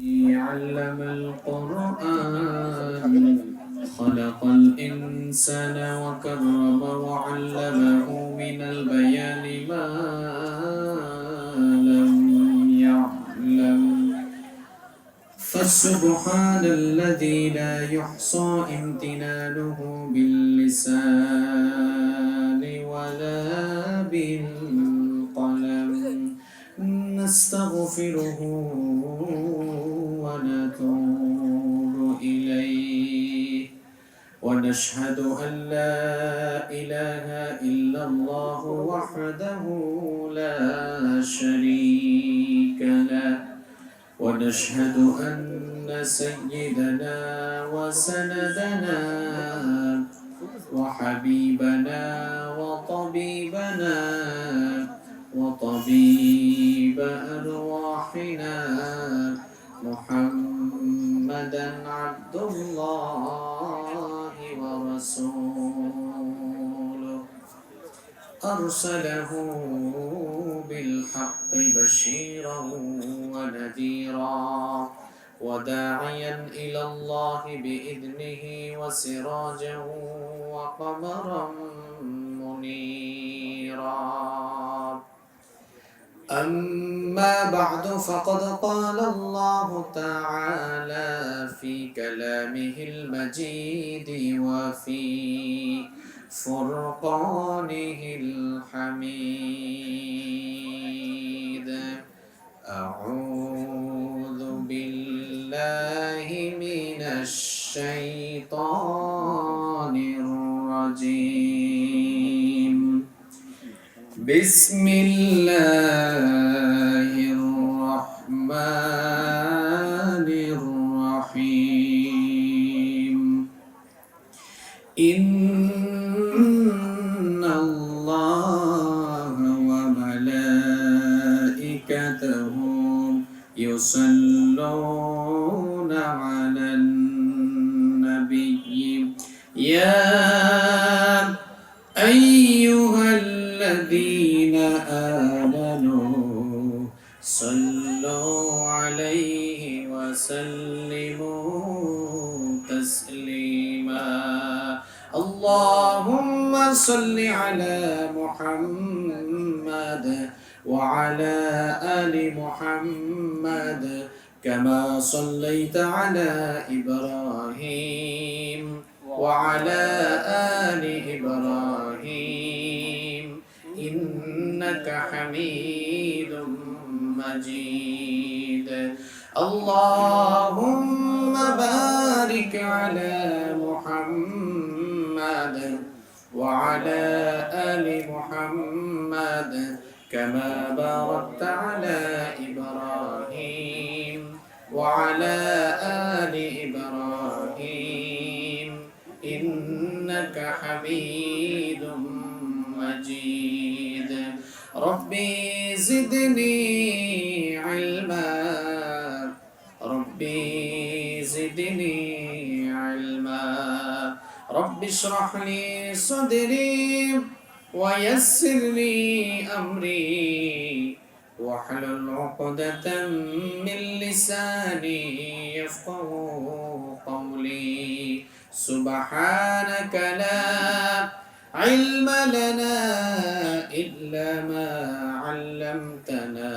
علم القرآن خلق الإنسان وكرم وعلمه من البيان ما لم يعلم فسبحان الذي لا يحصى امتنانه باللسان ولا بالقلم نستغفره ونتوب إليه ونشهد أن لا إله إلا الله وحده لا شريك له ونشهد أن سيدنا وسندنا وحبيبنا وطبيب أرواحنا محمدا عبد الله ورسوله أرسله بالحق بشيرا ونذيرا وداعيا إلى الله بإذنه وسراجا وقمرا منيرا أما بعد فقد قال الله تعالى في كلامه المجيد وفي فرقانه الحميد أعوذ بالله من الشيطان الرجيم بسم الله الرحمن الرحيم إن الله وملائكته يصلون على النبي يا أيها الذين آمنوا صلوا عليه وسلموا تسليما اللهم صل على محمد وعلى آل محمد كما صليت على إبراهيم وعلى آل إبراهيم إنك حميد مجيد اللهم بارك على محمد وعلى آل محمد كما باركت على إبراهيم وعلى آل إبراهيم إنك حميد مجيد ربي زدني علما ربي زدني علما رب اشرح لي صدري ويسر لي أمري واحلل عقدة من لساني يفقهوا قولي سبحانك لا علم لنا إلا ما علمتنا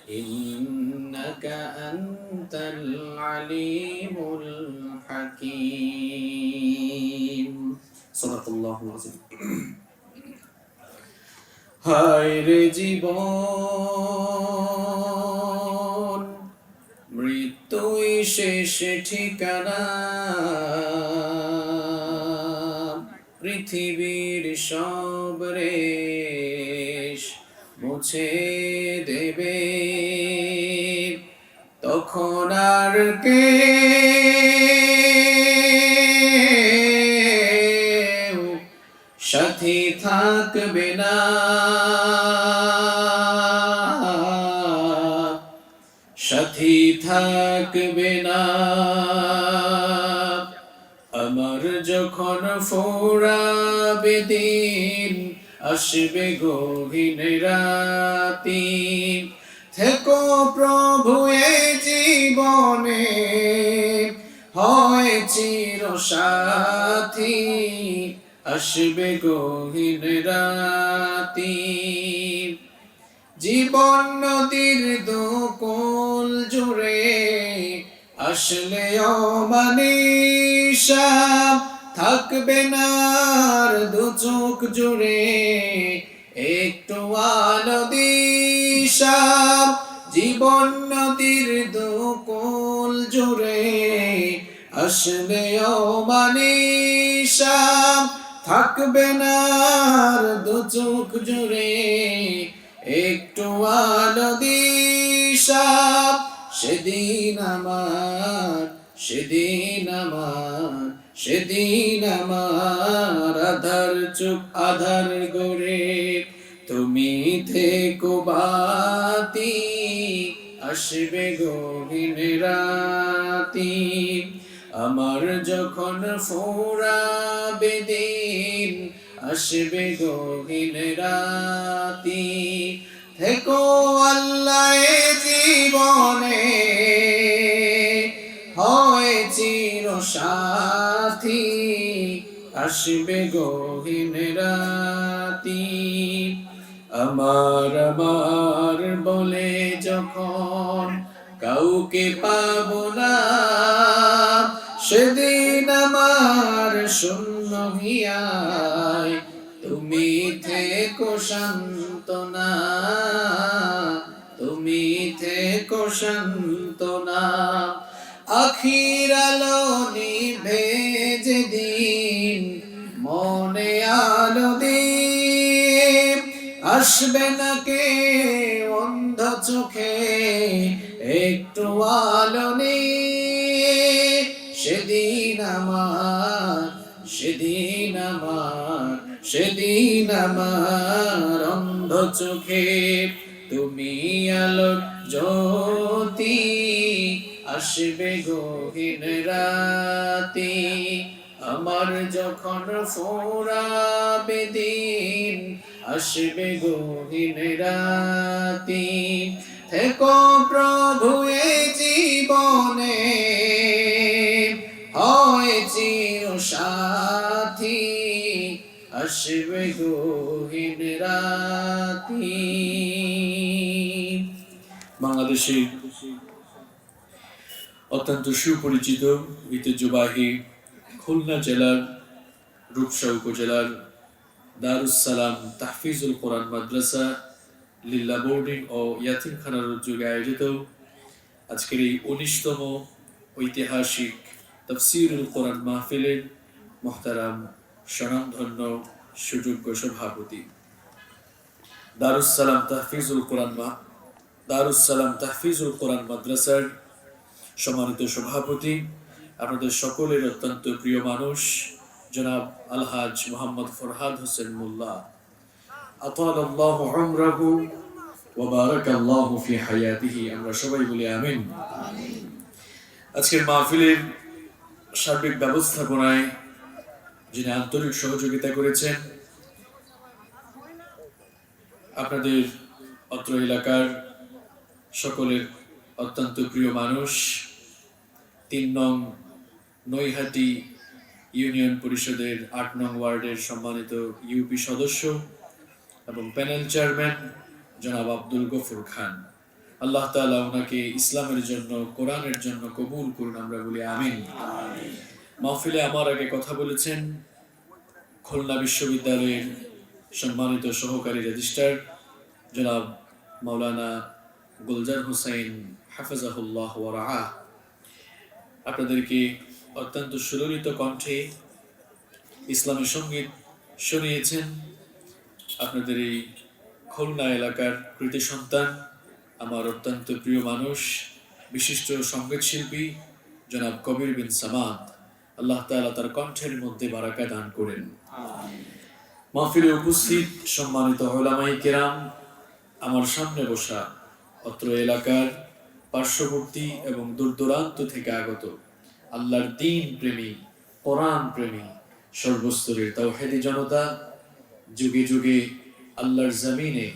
إنك أنت العليم الحكيم صدق الله العظيم হায় রে জীবন মৃত্যুই শেষ ঠিকানা পৃথিবীর সব রেশ মুছে দেবে তখন আর কে সাথী থাকবে না সাথী থাকবে না আমার যখন ফোরাবে দিন আসবে গহীন রাতি থেকো প্রভু এ জীবনে, হয় চির সাথী, আসবে গহীন রাতি। জীবন নদীর দুকুল জুড়ে, আসলে অমানিসা, থাকবে না আর দু চোখ জুড়ে একটু আলো দিশা। জীবন নদীর দুকুল জুড়ে, আসলে অমানিসা, থাকবে না আর দু চোখ জুড়ে একটু আলো দিশা। সেদিন আমার, সেদিন আমার, সেদিন আমার আধার চোখ আধার গড়ে, তুমি থেকো বাতি, আসবে গহীন রাতি। আমার যখন ফুরাবে দিন, আসবে গহীন রাতি। থেকো আল্লাহ এ জীবনে, হয় চির সাথী, আসবে গহীন রাতি। আমার আমার বলে যখন কাউকে পাবো না, সেদিন আমার শূন্য হিয়ায় তুমি থেকো সান্ত্বনা, তুমি থেকো সান্ত্বনা। আখির আলো নিভে যেদিন, মনে আলো দিয়ে আসবে না কে অন্ধ চোখে একটু আলো নিয়ে। সেদিন আমার, সেদিন আমার, সেদিন আমার অন্ধ চোখে তুমি আলো জ্যোতি, আসবে গহীন রাতি। আমার যখন ফুরাবে দিন, আসবে গহীন রাতি। থেকো প্রভু এ জীবনে, হয় চির সাথী, আসবে গহীন রাতি। বাংলাদেশে অত্যন্ত সুপরিচিত ঐতিহ্যবাহী খুলনা জেলার রূপসা উপজেলার দারুস সালাম তাহফিজুল কোরআন মাদ্রাসা লিল্লা বোর্ডিং ও ইয়াতিমখানার উদ্যোগে আয়োজিত আজকের এই 19তম ঐতিহাসিক তাফসীরুল কোরআন মাহফিলের মুহতারাম স্বনামধন্য সুযোগ্য সভাপতি, দারুস সালাম তাহফিজুল কোরআন মাদ্রাসার সম্মানিত সভাপতি, আপনাদের সকলের অত্যন্ত প্রিয় মানুষ জনাব আলহাজ মোহাম্মদ ফরহাদ হোসেন মোল্লা, আতালাল্লাহু উমরাহু ওয়া বারাকাল্লাহু ফি হায়াতিহি। আমরা সবাই বলি আমিন। আজকের মাহফিলের সার্বিক ব্যবস্থাপনায় যিনি আন্তরিক সহযোগিতা করেছেন, আপনাদের অত্র এলাকার সকলের অত্যন্ত প্রিয় মানুষ, 3 নং নৈহাটি ইউনিয়ন পরিষদের 8 নং ওয়ার্ডের সম্মানিত ইউপি সদস্য এবং প্যানেল চেয়ারম্যান জনাব আব্দুল গফুর খান, আল্লাহ তাআলা ওনাকে ইসলামের জন্য, কোরআনের জন্য কবুল করুন। আমরা বলি আমিন। মাহফিলে আমার আগে কথা বলেছেন খুলনা বিশ্ববিদ্যালয়ের সম্মানিত সহকারী রেজিস্ট্রার জনাব মাওলানা গুলজার হোসেন হাফিজাহুল্লাহ ওয়া রাআহ। আপনাদেরকে অত্যন্ত সুললিত কণ্ঠে ইসলামী সঙ্গীত শুনিয়েছেন। আপনাদের এই খুলনা এলাকার কৃতি সন্তান, আমার অত্যন্ত প্রিয় মানুষ, বিশিষ্ট সঙ্গীত শিল্পী জনাব কবির বিন সামাদ, আল্লাহ তাআলা তার কণ্ঠের মধ্যে বারাকা দান করেন। মাহফিলে উপস্থিত সম্মানিত উলামায়ে কেরাম, আমার সামনে বসা অত্র এলাকার পার্শ্ববর্তী এবং দূরদূরান্ত থেকে আগত আল্লাহর দ্বীন প্রেমী, কোরআন প্রেমী, সর্বস্তরের তাওহীদি জনতা, যুগে যুগে আল্লাহর জমিনে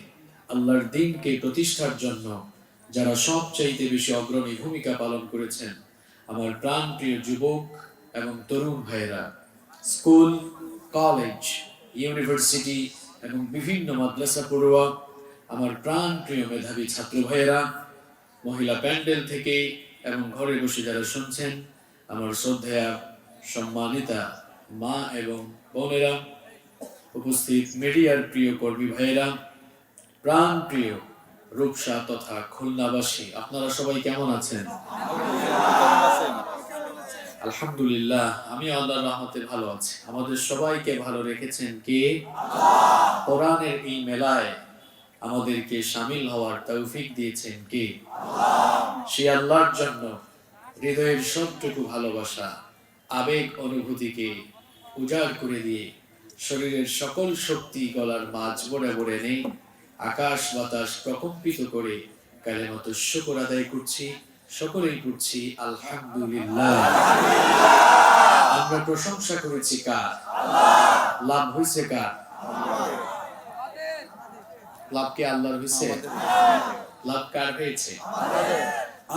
আল্লাহর দ্বীনকে প্রতিষ্ঠার জন্য যারা সবচাইতে বেশি অগ্রণী ভূমিকা পালন করেছেন, আমার প্রাণপ্রিয় যুবক এবং তরুণ ভাইয়েরা, স্কুল, কলেজ, ইউনিভার্সিটি এবং বিভিন্ন মাদ্রাসা পড়ুয়া আমার প্রাণপ্রিয় মেধাবী ছাত্র ভাইয়েরা, মহিলা প্যান্ডেল থেকে এবং ঘরে বসে যারা শুনছেন, আমার শ্রদ্ধেয়া সম্মানিতা মা এবং বোনেরা, উপস্থিত মিডিয়ার প্রিয় কর্মী ভাইয়েরা, প্রাণ প্রিয় রূপসা তথা খুলনাবাসী, আপনারা সবাই কেমন আছেন? আলহামদুলিল্লাহ, আমি আল্লাহর রহমতে ভালো আছি। আমাদের সবাইকে ভালো রেখেছেন কে? কোরআনের এই মেলায় আমাদেরকে শামিল হওয়ার তৌফিক দিয়েছেন কে? সেই আল্লাহর জন্য হৃদয়ের সবটুকু ভালোবাসা, আবেগ অনুভূতিকে উজাড় করে দিয়ে শরীরের সকল শক্তি গলার মাঝ বড়ে বড়ে নেই, আকাশ বাতাস প্রকম্পিত করে কালেমাত শুকর আদায় করছি, সকলেই করছি আলহামদুলিল্লাহ। আমরা প্রশংসা করেছি কার? লাভ হয়েছে কার? লাভ কে আল্লাহর হয়েছে? লাভ কার হয়েছে?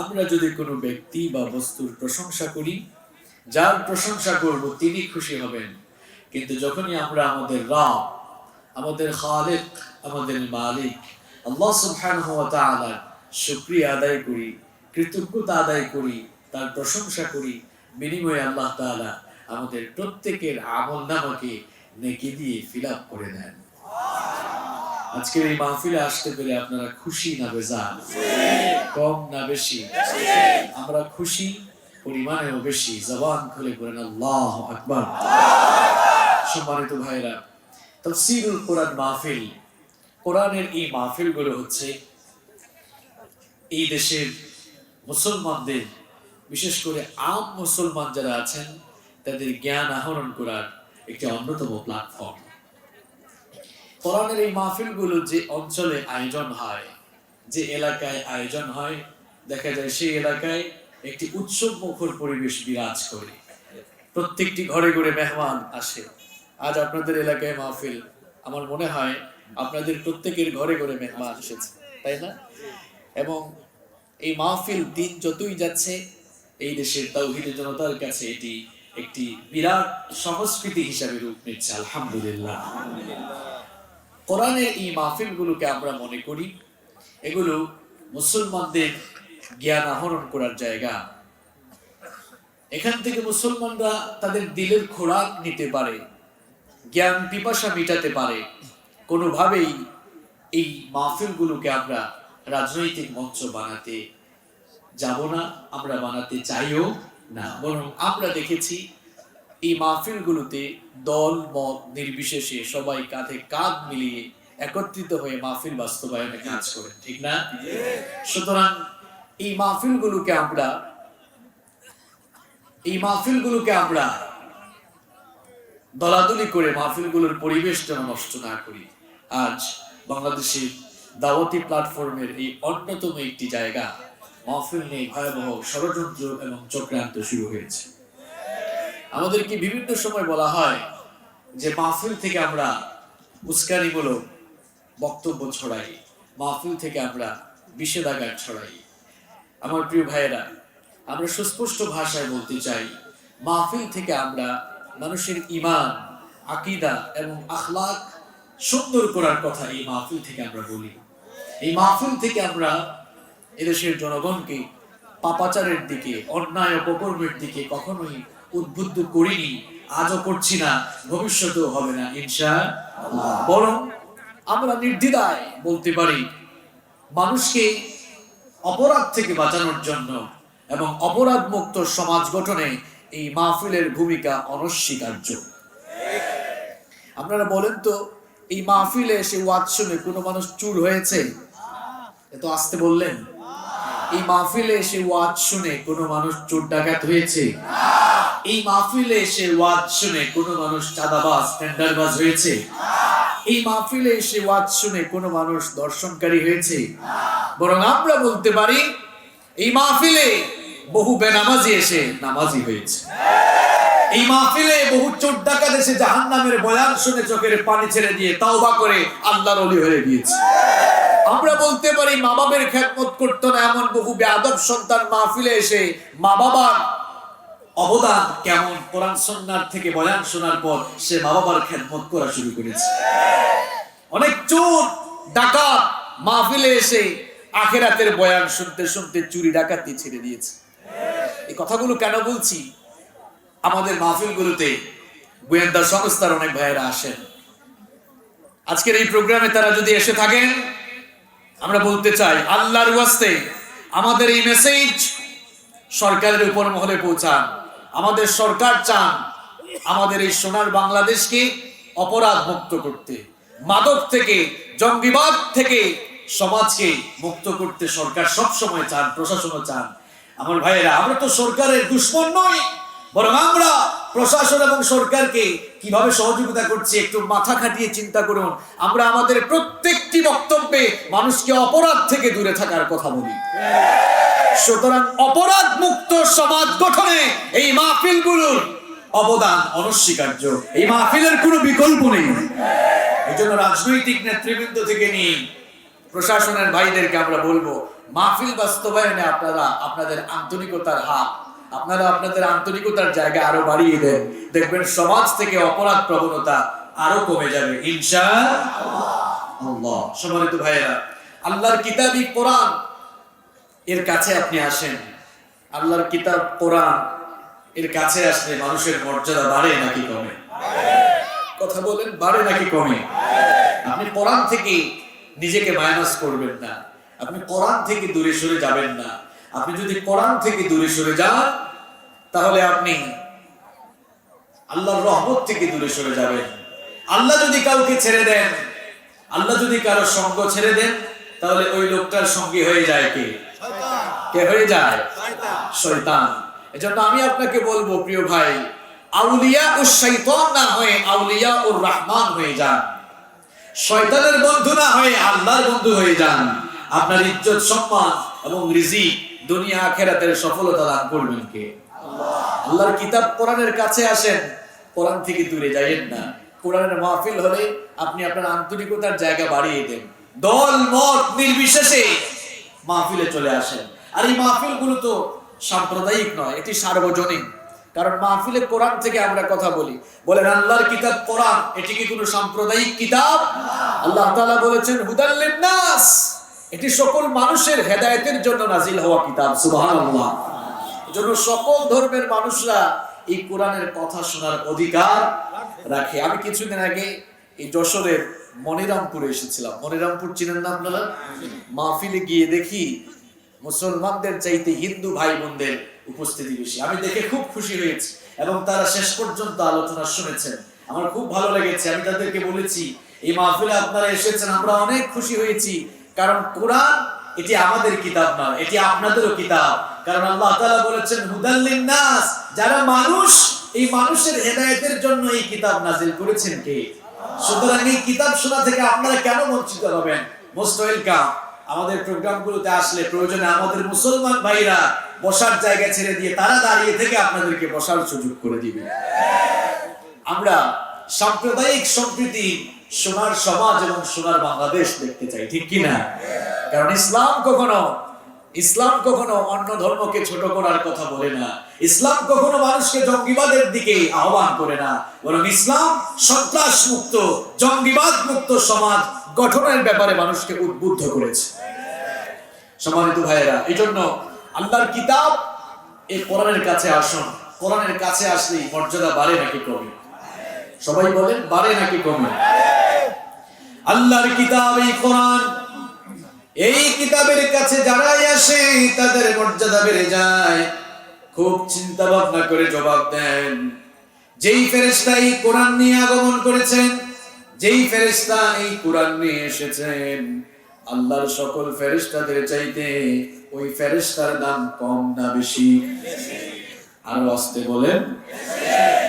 আমরা যদি কোনো ব্যক্তি বা বস্তুর প্রশংসা করি, যার প্রশংসা করব তিনি খুশি হবেন, কিন্তু যখনই আমরা আমাদের রব, আমাদের খালিক, আমাদের মালিক আল্লাহ সুবহানাহু ওয়া তাআলার শুকরিয়া আদায় করি, কৃতজ্ঞতা আদায় করি, তার প্রশংসা করি, বিনিময়ে আল্লাহ তাআলা আমাদের প্রত্যেকের আমলনামাকে নেকি দিয়ে ফিল আপ করে দেন। আজকের এই মাহফিলে আসতে পেরে আপনারা খুশি না বেজার? কম না বেশি? আমরা খুশি, পরিমাণেও বেশি। জবান খুলে বলেন আল্লাহু আকবার। সম্মানিত ভাইরা, তাফসীরুল কোরআন মাহফিল, কোরআনের এই মাহফিলগুলো হচ্ছে এই দেশের মুসলমানদের, বিশেষ করে আম মুসলমান যারা আছেন তাদের জ্ঞান আহরণ করার একটি অন্যতম প্ল্যাটফর্ম। কোরআনের এই মাহফিলগুলো যে অঞ্চলে আয়োজন হয়, যে এলাকায় আয়োজন হয়, দেখা যায় সেই এলাকায় একটি উৎসব মুখর পরিবেশ বিরাজ করে। প্রত্যেকটি ঘরে ঘরে মেহমান আসে। আজ আপনাদের এলাকায় মাহফিল, আমার মনে হয় আপনাদের প্রত্যেকের ঘরে ঘরে মেহমান এসেছে, তাই না? এবং এই মাহফিল দিন যতই যাচ্ছে এই দেশের তাওহীদি জনতার কাছে এটি একটি বিরাট সংস্কৃতি হিসাবে রূপ নিচ্ছে। আলহামদুলিল্লাহ। কোরআনের এই মাহফিলগুলোকে আমরা মনে করি এগুলো মুসলমানদের জ্ঞান আহরণ করার জায়গা। এখান থেকে মুসলমানরা তাদের দিলের খোরাক নিতে পারে, জ্ঞান পিপাসা মিটাতে পারে। কোনোভাবেই এই মাহফিলগুলোকে আমরা রাজনৈতিক মঞ্চ বানাতে যাব না, আমরা বানাতে চাইও না। বরং আমরা দেখেছি এই মাহফিলগুলোতে দল মত নির্বিশেষে সবাই কাঁধে কাঁধ মিলিয়ে একত্রিত হয়ে মাহফিল বাস্তবায়নে কাজ করেন, ঠিক না? সুতরাং এই মাহফিলগুলোকে আমরা দলাদলি করে মাহফিলগুলোর পরিবেশ যেন নষ্ট না করি। আজ বাংলাদেশের দাওয়াতি প্ল্যাটফর্মের এই অন্যতম একটি জায়গা মাহফিল নিয়ে ভয়াবহ ষড়যন্ত্র এবং চক্রান্ত শুরু হয়েছে। আমাদেরকে বিভিন্ন সময় বলা হয় যে মাহফিল থেকে আমরা উস্কানিমূলক বক্তব্য ছড়াই, মাহফিল থেকে আমরা বিষেধাগার ছড়াই। আমার প্রিয় ভাইয়েরা, আমরা সুস্পষ্ট ভাষায় বলতে চাই, মাহফিল থেকে আমরা মানুষের ঈমান, আকীদা এবং আখলাক সুন্দর করার কথা এই মাহফিল থেকে আমরা বলি। এই মাহফিল থেকে আমরা এদেশের জনগণকে পাপাচারের দিকে, অন্যায় অপকর্মের দিকে কখনোই উদ্বুদ্ধ করিনি, আজও করছি না, ভবিষ্যতেও হবে না ইনশাআল্লাহ। বরং আমরা নির্দ্বিধায় বলতে পারি, মানুষকে অপরাধ থেকে বাঁচানোর জন্য এবং অপরাধ মুক্ত সমাজ গঠনে এই মাহফিলের ভূমিকা অনস্বীকার্য। আপনারা বলেন তো, এই মাহফিলে এসে ওয়াজ শুনে কোনো মানুষ চুর হয়েছে? এত আসতে বললেন। এই মাহফিলে এসে ওয়াজ শুনে কোনো মানুষ চোর ডাকাত হয়েছে? এই মাহফিলে এসে ওয়াজ শুনে কোনো মানুষ চাঁদাবাজ, টেন্ডারবাজ হয়েছে? এই মাহফিলে এসে ওয়াজ শুনে কোনো মানুষ দর্শনকারী হয়েছে? বরং আমরা বলতে পারি, এই মাহফিলে বহু বেনামাজি এসে নামাজি হয়েছে। এই মাহফিলে বহু চোর ডাকাত এসে জাহান্নামের বয়ান শুনে চোখের পানি ছেড়ে দিয়ে তাওবা করে আল্লাহর ওলি হয়ে গিয়েছে। আমরা বলতে পারি মা বাবার খেদমত করতো না, এমন বহু বেয়াদব সন্তান মাহফিলে এসে মা বাবার অবদান কেমন কোরআন সুন্নাহ থেকে বয়ান শোনার পর সে মা বাবার খেদমত করা শুরু করেছে। অনেক চোর ডাকাত মাহফিলে এসে আখিরাতের বয়ান শুনতে শুনতে চুরি ডাকাতি ছেড়ে দিয়েছে। এই কথাগুলো কেন বলছি? আমাদের মাহফিলগুলোতে গোয়েন্দা সংস্থার অনেক ভাইয়েরা আসেন। আজকের এই প্রোগ্রামে তারা যদি এসে থাকেন, আমরা বলতে চাই আল্লাহর ওয়াস্তে আমাদের এই মেসেজ সরকারের উপর মহলে পৌঁছান। আমাদের সরকার চান আমাদের এই সোনার বাংলাদেশকে অপরাধ মুক্ত করতে, মাদক থেকে, জঙ্গিবাদ থেকে সমাজকে মুক্ত করতে সরকার সব সময় চান, প্রশাসনও চান। আমার ভাইয়েরা, আমরা তো সরকারের দুশমন নই, বরং আমরা প্রশাসন এবং সরকারকে কিভাবে সহযোগিতা করছি একটু মাথা খাটিয়ে চিন্তা করুন। আমরা আমাদের প্রত্যেকটি বক্তব্যে মানুষকে অপরাধ থেকে দূরে থাকার কথা বলি। সুতরাং অপরাধ মুক্ত সমাজ গঠনে এই মাহফিলগুলোর অবদান অনস্বীকার্য। এই মাহফিলের কোনো বিকল্প নেই। এই জন্য রাজনৈতিক নেতৃবৃন্দ থেকে নিয়ে প্রশাসনের ভাইদেরকে আমরা বলবো, মাহফিল বাস্তবায়নে আপনারা আপনাদের আন্তরিকতার হাত, আপনারা আপনাদের আন্তরিকতার জায়গা আরো বাড়িয়ে দেন, দেখবেন সমাজ থেকে অপরাধ প্রবণতা আরো কমে যাবে ইনশাআল্লাহ। সম্মানিত ভাইয়েরা, আল্লাহর কিতাবই কোরআন এর কাছে আপনি আসেন। আল্লাহর কিতাব কোরআন এর কাছে আসলে মানুষের মর্যাদা বাড়ে নাকি কমে? কথা বলেন, বাড়ে নাকি কমে? আপনি কোরআন থেকে নিজেকে মাইনাস করবেন না, আপনি কোরআন থেকে দূরে সরে যাবেন না। আপনি যদি কোরআন থেকে দূরে সরে যান তাহলে আপনি আল্লাহর রহমত থেকে দূরে সরে যাবেন। আল্লাহ যদি কাউকে ছেড়ে দেন, আল্লাহ যদি কারো সঙ্গ ছেড়ে দেন, তাহলে ওই লোকটার সঙ্গী হয়ে যায় কে? কে হয়ে যায়? শয়তান। এজন্য আমি আপনাকে বলবো প্রিয় ভাই, আউলিয়া ও শয়তান না হয়ে আউলিয়া ও রহমান হয়ে যান। শয়তানের বন্ধু না হয়ে আল্লাহর বন্ধু হয়ে যান। আপনার ইজ্জত, সম্মান এবং রিজিক দুনিয়া আখিরাতের সফলতা দান করবেন কে? আল্লাহর কিতাব কোরআনের কাছে আসেন, কোরআন থেকে দূরে যাইয়েন না। কোরআনের মাহফিল হলে আপনি আপনার আন্তরিকতার জায়গা বাড়িয়ে দেন, দল মত নির্বিশেষে মাহফিলে চলে আসেন। আর এই মাহফিলগুলো তো সাম্প্রদায়িক নয়, এটি সার্বজনীন। কারণ মাহফিলে কোরআন থেকে আমরা কথা বলি। বলেন আল্লাহর কিতাব কোরআন, এটি কি কোনো সাম্প্রদায়িক কিতাব? আল্লাহ তাআলা বলেছেন হুদাল লিন-নাস, এটি সকল মানুষের হেদায়েতের জন্য নাজিল হওয়া কিতাব। সুবহানাল্লাহ। এজন্য সকল ধর্মের মানুষরা এই কোরআনের কথা শোনার অধিকার রাখে। আমি কিছুদিন আগে এই যশোরের মনিরামপুরে এসেছিলাম। মনিরামপুর চিনেন না আপনারা? মাহফিলে গিয়ে দেখি মুসলমানদের চাইতে হিন্দু ভাই বোনদের উপস্থিতি বেশি। আমি দেখে খুব খুশি হয়েছি এবং তারা শেষ পর্যন্ত আলোচনা শুনেছেন, আমার খুব ভালো লেগেছে। আমি তাদেরকে বলেছি, এই মাহফিলে আপনারা এসেছেন, আমরা অনেক খুশি হয়েছি। কারণ কোরআন এটি আমাদের কিতাব না, এটি আপনাদেরও কিতাব। কারণ আল্লাহ তাআলা বলেছেন হুদাল লিন-নাস, যারা মানুষ, এই মানুষের হেদায়েতের জন্য এই কিতাব নাজিল করেছেন কে? সুতরাং এই কিতাব শোনা থেকে আপনারা কেন বঞ্চিত হবেন? Most welcome. আমাদের প্রোগ্রামগুলোতে আসলে প্রয়োজনে আমাদের মুসলমান ভাইরা বসার জায়গা ছেড়ে দিয়ে তারা দাঁড়িয়ে থেকে আপনাদেরকে বসার সুযোগ করে দিবে। আমরা সাম্প্রদায়িক সম্প্রীতি, সোনার সমাজ এবং সোনার বাংলাদেশ দেখতে চাই, ঠিক কি না? কারণ ইসলাম কখনো অন্য ধর্মকে ছোট করার কথা বলে না। ইসলাম কখনো মানুষকে জঙ্গিবাদের দিকে আহ্বান করে না, বরং ইসলাম সন্ত্রাস মুক্ত, জঙ্গিবাদ মুক্ত সমাজ গঠনের ব্যাপারে মানুষকে উদ্বুদ্ধ করেছে। সম্মানিত ভাইয়েরা, এই জন্য আল্লাহর কিতাব এই কোরআনের কাছে আসুন। কোরআনের কাছে আসলেই মর্যাদা বাড়ে নাকি কমে? সবাই বলেন, বাড়ে নাকি কমে? আল্লাহর কিতাব এই কোরআন, এই কিতাবের কাছে যারাই আসে তাদের মর্যাদা বেড়ে যায়। খুব চিন্তা ভাবনা করে জবাব দেন, যেই ফেরেশতা এই কোরআন নিয়ে আগমন করেছেন, যেই ফেরেশতা এই কোরআন নিয়ে এসেছেন, আল্লাহর সকল ফেরেশতাদের চাইতে ওই ফেরেশতার দাম কম না বেশি? আরো আস্তে বলেন।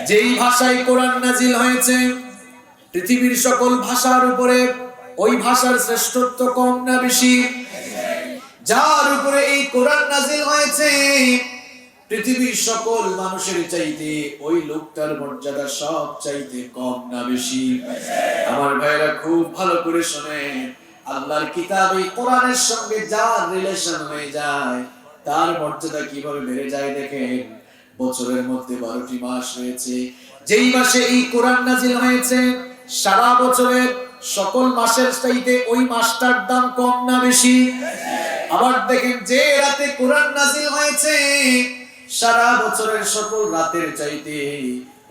যেই ভাষায় কোরআন নাজিল হয়েছে, পৃথিবীর সকল ভাষার উপরে ওই ভাষার শ্রেষ্ঠত্ব কম না বেশি? যার উপরে এই কোরআন নাজিল হয়েছে, পৃথিবীর সকল মানুষের চাইতে ওই লোকটার মর্যাদা সব চাইতে কম না বেশি? আমার ভাইরা খুব ভালো করে শুনেন, আল্লাহর কিতাবে কোরআনের সঙ্গে যার রিলেশন হয়ে যায় তার মর্যাদা কিভাবে বেড়ে যায় দেখেন। বছরের মধ্যে 12টি মাস রয়েছে, যেই মাসে এই কোরআন নাজিল হয়েছে সারা বছরের সকল মাসের চাইতে ওই মাসটার দাম কম না বেশি? আবার দেখেন, যে রাতে কোরআন নাজিল হয়েছে সারা বছরের সকল রাতের চাইতে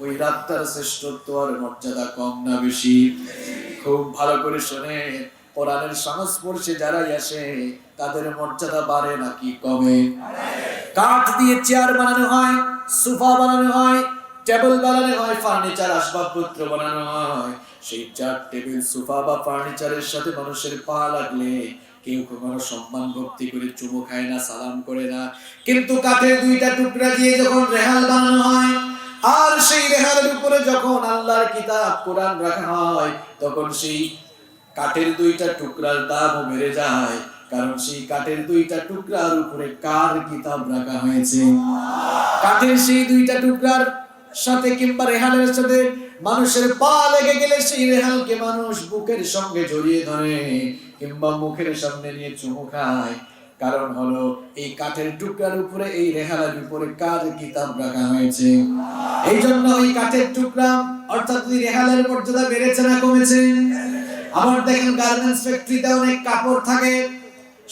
ওই রাতটার শ্রেষ্ঠত্ব আর মর্যাদা কম না বেশি? খুব ভালো করে শুনে, কোরআনের সংস্পর্শে যারাই আসে তাদের মর্যাদা বাড়ে নাকি কমে? কাঠ দিয়ে চেয়ার বানানো হয়, সোফা বানানো হয়, টেবিল বানানো হয়, ফার্নিচার আসবাবপত্র বানানো হয়, সেই চেয়ার টেবিল সোফা বা ফার্নিচারের সাথে মানুষের পা লাগলে কেউ কখনো সম্মান ভক্তি করে চুমু খায় না, সালাম করে না। কিন্তু কাঠের 2টা টুকরা দিয়ে যখন রেহাল বানানো হয়, আর সেই রেহালের উপরে যখন আল্লাহর কিতাব কোরআন রাখা হয়, তখন সেই কাঠের 2টা টুকরার দামও বেড়ে যায়, কারণ সেই কাঠের 2টা টুকরার উপরে কার কিতাব রাখা হয়েছে। কাঠের সেই 2টা টুকরার সাথে কিংবা রেহালের সাথে মানুষের পা লেগে গেলে সেই রেহালকে মানুষ বুকের সঙ্গে জড়িয়ে ধরে কিংবা মুখের সামনে নিয়ে চুমু খায়। কারণ হলো এই কাঠের টুকরার উপরে, এই রেহালের উপরে কার কিতাব রাখা হয়েছে। এই জন্য ওই কাঠের টুকরা অর্থাৎ ওই রেহালের মর্যাদা বেড়েছে না কমেছে? আবার দেখেন, গার্মেন্টস ফ্যাক্টরিতে অনেক কাপড় থাকে,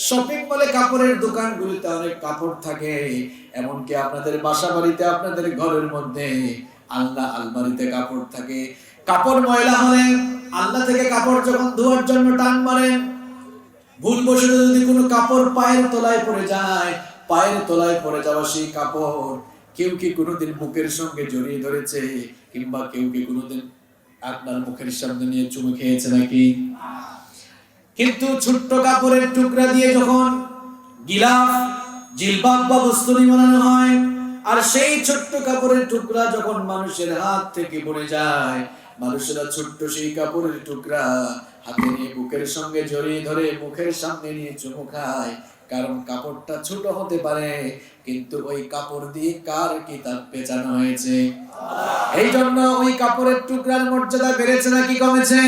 শপিং মলে কাপড়ের দোকানগুলিতে অনেক কাপড় থাকে, এমনকি আপনাদের বাসা বাড়িতে, আপনাদের ঘরের মধ্যে আলনা আলমারিতে কাপড় থাকে। কাপড় ময়লা হলে আলনা থেকে কাপড় যখন ধোয়ার জন্য টান মারেন, ভুলবশত যদি কোনো কাপড় পায়ের তলায় পড়ে যায়, পায়ের তলায় পড়ে যাওয়া সেই কাপড় কেউ কি কোনোদিন বুকের সঙ্গে জড়িয়ে ধরেছে কিংবা কেউ কি কোনোদিন আপনার মুখের সামনে নিয়ে চুমু খেয়েছে নাকি? কিন্তু ছোট্ট কাপড়ের টুকরা দিয়ে যখন গিলাফ, জিলবাব বা বস্ত্রী বানানো হয়, আর সেই ছোট্ট কাপড়ের টুকরা যখন মানুষের হাত থেকে পড়ে যায়, মানুষেরা ছোট্ট সেই কাপড়ের টুকরা হাতে নিয়ে বুকের সঙ্গে জড়িয়ে ধরে মুখের সামনে নিয়ে চুমু খায়। কারণ কাপড়টা ছোট হতে পারে, কিন্তু ওই কাপড় দিয়ে কার কিতাব পেঁচানো হয়েছে। এই জন্য ওই কাপড়ের টুকরার মর্যাদা বেড়েছে নাকি কমেছে?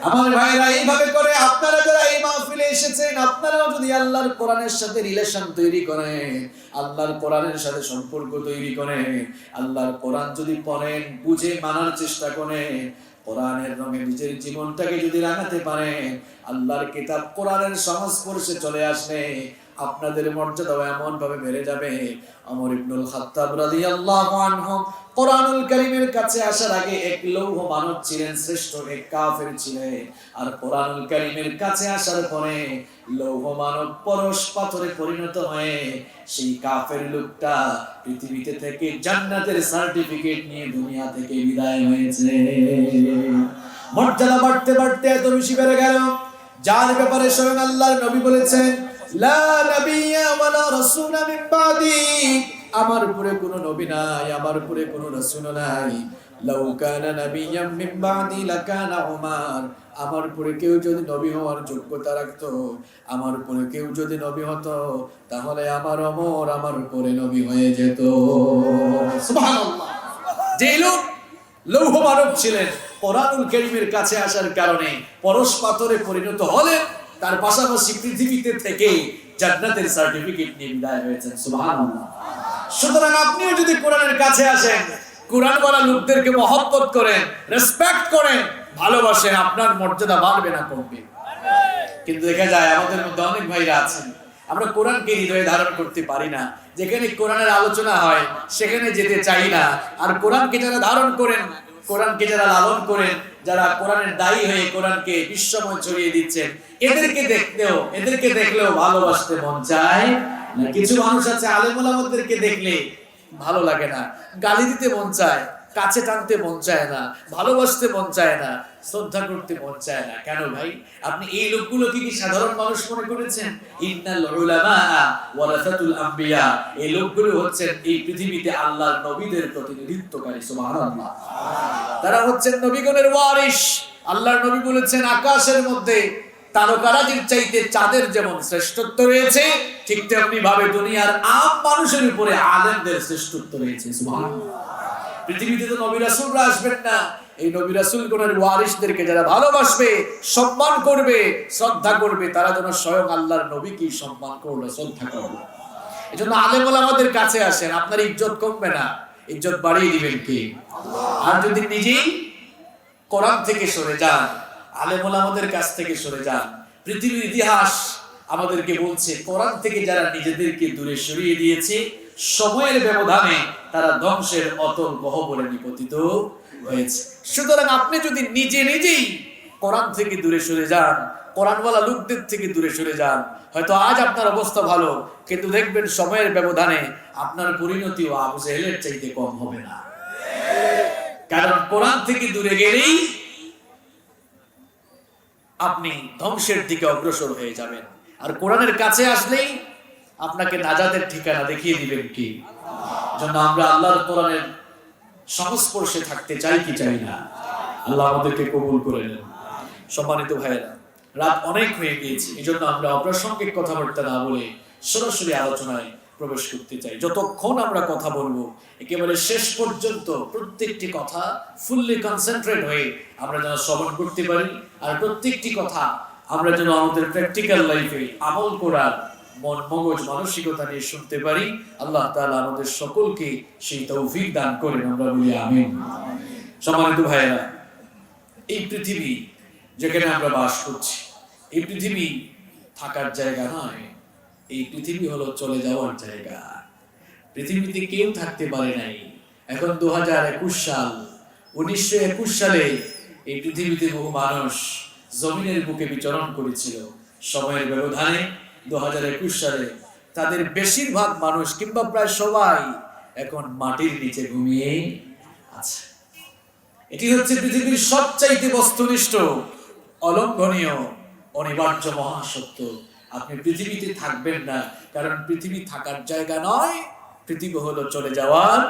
আমার ভাইরা, এইভাবে করে আপনারা যারা এই মাহফিলে এসেছেন, আপনারাও যদি আল্লাহর কোরআনের সাথে রিলেশন তৈরি করেন, আল্লাহর কোরআনের সাথে সম্পর্ক তৈরি করেন, আল্লাহর কোরআন যদি পড়েন, বুঝে মানার চেষ্টা করেন, কোরআনের রঙে নিজের জীবনটাকে যদি রাঙাতে পারেন, আল্লাহর কিতাব কোরআনের সংস্পর্শে চলে আসলে আপনাদের মর্যাদাও এমন ভাবে বেড়ে যাবে। ওমর ইবনুল খাত্তাব রাদিয়াল্লাহু আনহু কোরআনুল কারীমের কাছে আসার আগে এক লৌহ মানব ছিলেন, শ্রেষ্ঠ এক কাফের ছিলেন। আর কোরআনুল কারীমের কাছে আসার পরে লৌহ মানব পরশ পাথরে পরিণত হয়ে সেই কাফের লোকটা পৃথিবীতে থেকে জান্নাতের সার্টিফিকেট নিয়ে দুনিয়া থেকে বিদায় হয়েছে। মর্যাদা বাড়তে বাড়তে এত বেশি বেড়ে গেল, যার ব্যাপারে স্বয়ং আল্লাহর নবী বলেছেন, লা নাবিয়্যা ওয়ালা রাসূলা মিন বাদি, আমার উপরে কোনো নবী নাই, আমার উপরে কোনো রাসূল নাই। লাউ কানা নাবিয়্যাম মিন বাদি লাকানা উমার, আমার উপরে কেউ যদি নবী হওয়ার যোগ্যতা রাখতো, আমার উপরে কেউ যদি নবী হতো, তাহলে আমার ওমর আমার উপরে নবী হয়ে যেত। সুবহানাল্লাহ। যে লোক লৌহ মানব ছিলেন, কোরআনুল কারীমের কাছে আসার কারণে পরশ পাথরে পরিণত হলেন, তার পাশাপাশি পৃথিবীতে থেকে জান্নাতের সার্টিফিকেট নিয়ে বিদায় হয়েছেন। সুবহানাল্লাহ। সুতরাং আপনিও যদি কোরআনের কাছে আসেন, কোরআন বলা লোকদেরকে মহব্বত করেন, রেসপেক্ট করেন, ভালোবাসেন, আপনার মর্যাদা বাড়বে না কমবে। কিন্তু দেখা যায় আমাদের মধ্যে অনেক ভাইরা আছেন, আমরা কোরআনকে হৃদয়ে ধারণ করতে পারি না। যেখানে কোরআনের আলোচনা হয় সেখানে যেতে চাই না। আর কোরআনকে যারা ধারণ করেন, কোরআনকে যারা লালন করেন, যারা কোরআনের দায়ী হয়ে কোরআনকে বিশ্বময় ছড়িয়ে দিচ্ছেন, এদেরকে দেখলেও ভালোবাসতে মন চায় না। কিছু মানুষ আছে আলেম ওলামাদেরকে দেখলে ভালো লাগে না, গালি দিতে মন চায়, কাছে টানতে মন চায় না, ভালোবাসতে মন চায় না, শ্রদ্ধা করতে মন চায় না। কেন ভাই? আপনি এই লোকগুলোকে কি সাধারণ মানুষ মনে করেছেন? ইন্নাল উলামা ওয়ারাসাতুল আম্বিয়া, এই লোকগুলো হচ্ছেন এই পৃথিবীতে আল্লাহর নবীদের প্রতিনিধিত্বকারী। সুবহানাল্লাহ। তারা হচ্ছেন নবীগণের ওয়ারিস। আল্লাহর নবী বলেছেন, আকাশের মধ্যে তারকারাজির চাইতে চাঁদের যেমন শ্রেষ্ঠত্ব রয়েছে, ঠিক তেমনি ভাবে দুনিয়ার আম মানুষের উপরে আলেমদের শ্রেষ্ঠত্ব রয়েছে। সুবহানাল্লাহ। পৃথিবীতে তো নবী রাসূলরা আসবেন না, এই নবী রাসূলগণের ওয়ারিসদেরকে যারা ভালোবাসবে, সম্মান করবে, শ্রদ্ধা করবে, তারা যেন স্বয়ং আল্লাহর নবীকে সম্মান করবে, শ্রদ্ধা করবে। এজন্য আলেম ওলামাদের কাছে আসেন, আপনার ইজ্জত কমবে না, ইজ্জত বাড়িয়ে দিবেন কে? আর যদি নিজেই কোরআন থেকে সরে যান, আলেম ওলামাদের কাছ থেকে সরে যান, পৃথিবীর ইতিহাস আমাদেরকে বলছে কোরআন থেকে যারা নিজেদেরকে দূরে সরিয়ে দিয়েছে, সময়ের ব্যবধানে তারা ধ্বংসের অতল গহ্বরে নিপতিত হয়েছে। সুতরাং আপনি যদি নিজেই কোরআন থেকে দূরে সরে যান, কোরআনওয়ালা লোকদের থেকে দূরে সরে যান, হয়তো আজ আপনার অবস্থা ভালো, কিন্তু দেখবেন সময়ের ব্যবধানে আপনার পরিণতিও আবু জেহেলের চাইতে কম হবে না। কারণ কোরআন থেকে দূরে গেলেই আপনি ধ্বংসের দিকে অগ্রসর হয়ে যাবেন, আর কোরআনের কাছে আসলেই আপনাকে নাজাতের ঠিকানা দেখিয়ে দিবেন কি? জন্য আমরা আল্লাহর কোরআনের সংস্পর্শে থাকতে চাই কি চাই না? আল্লাহ আমাদেরকে কবুল করে নেন। সম্মানিত ভাইয়েরা, রাত অনেক হয়ে গিয়েছে, এই জন্য আমরা অপ্রাসঙ্গিক কথাবার্তা না বলে সরাসরি আলোচনায় প্রবেশ করতে চাই। যতক্ষণ আমরা কথা বলবো, একেবারে শেষ পর্যন্ত প্রত্যেকটি কথা ফুললি কনসেন্ট্রেট হয়ে আমরা যেন শ্রবণ করতে পারি, আর প্রত্যেকটি কথা আমরা যেন আমাদের প্র্যাকটিক্যাল লাইফে আমল করার মন মগজ মানসিকতা নিয়ে শুনতে পারি। আল্লাহ তাআলা আমাদের সকলকে সেই তৌফিক দান করেন, আমরা বলি আমিন। সম্মানিত ভাইয়েরা, এই পৃথিবী যেখানে আমরা বাস করছি, এই পৃথিবী থাকার জায়গা নয়, এই পৃথিবী হলো চলে যাওয়ার জায়গা। পৃথিবীতে কেউ থাকতে পারে নাই। এখন 2021 সাল, 1921 সালে এই পৃথিবীতে বহু মানুষ জমিনের বুকে বিচরণ করেছিল। সময়ের ব্যবধানে 2021 সালে তাদের বেশিরভাগ মানুষ কিংবা প্রায় সবাই এখন মাটির নিচে ঘুমিয়ে আছে। এটি হচ্ছে পৃথিবীর সবচাইতে বস্তুনিষ্ঠ, অলঙ্ঘনীয়, অনিবার্য মহাসত্য। আপনি পৃথিবীতে থাকবেন না, কারণ পৃথিবী থাকার জায়গা নয়, পৃথিবী হলো চলে যাওয়ার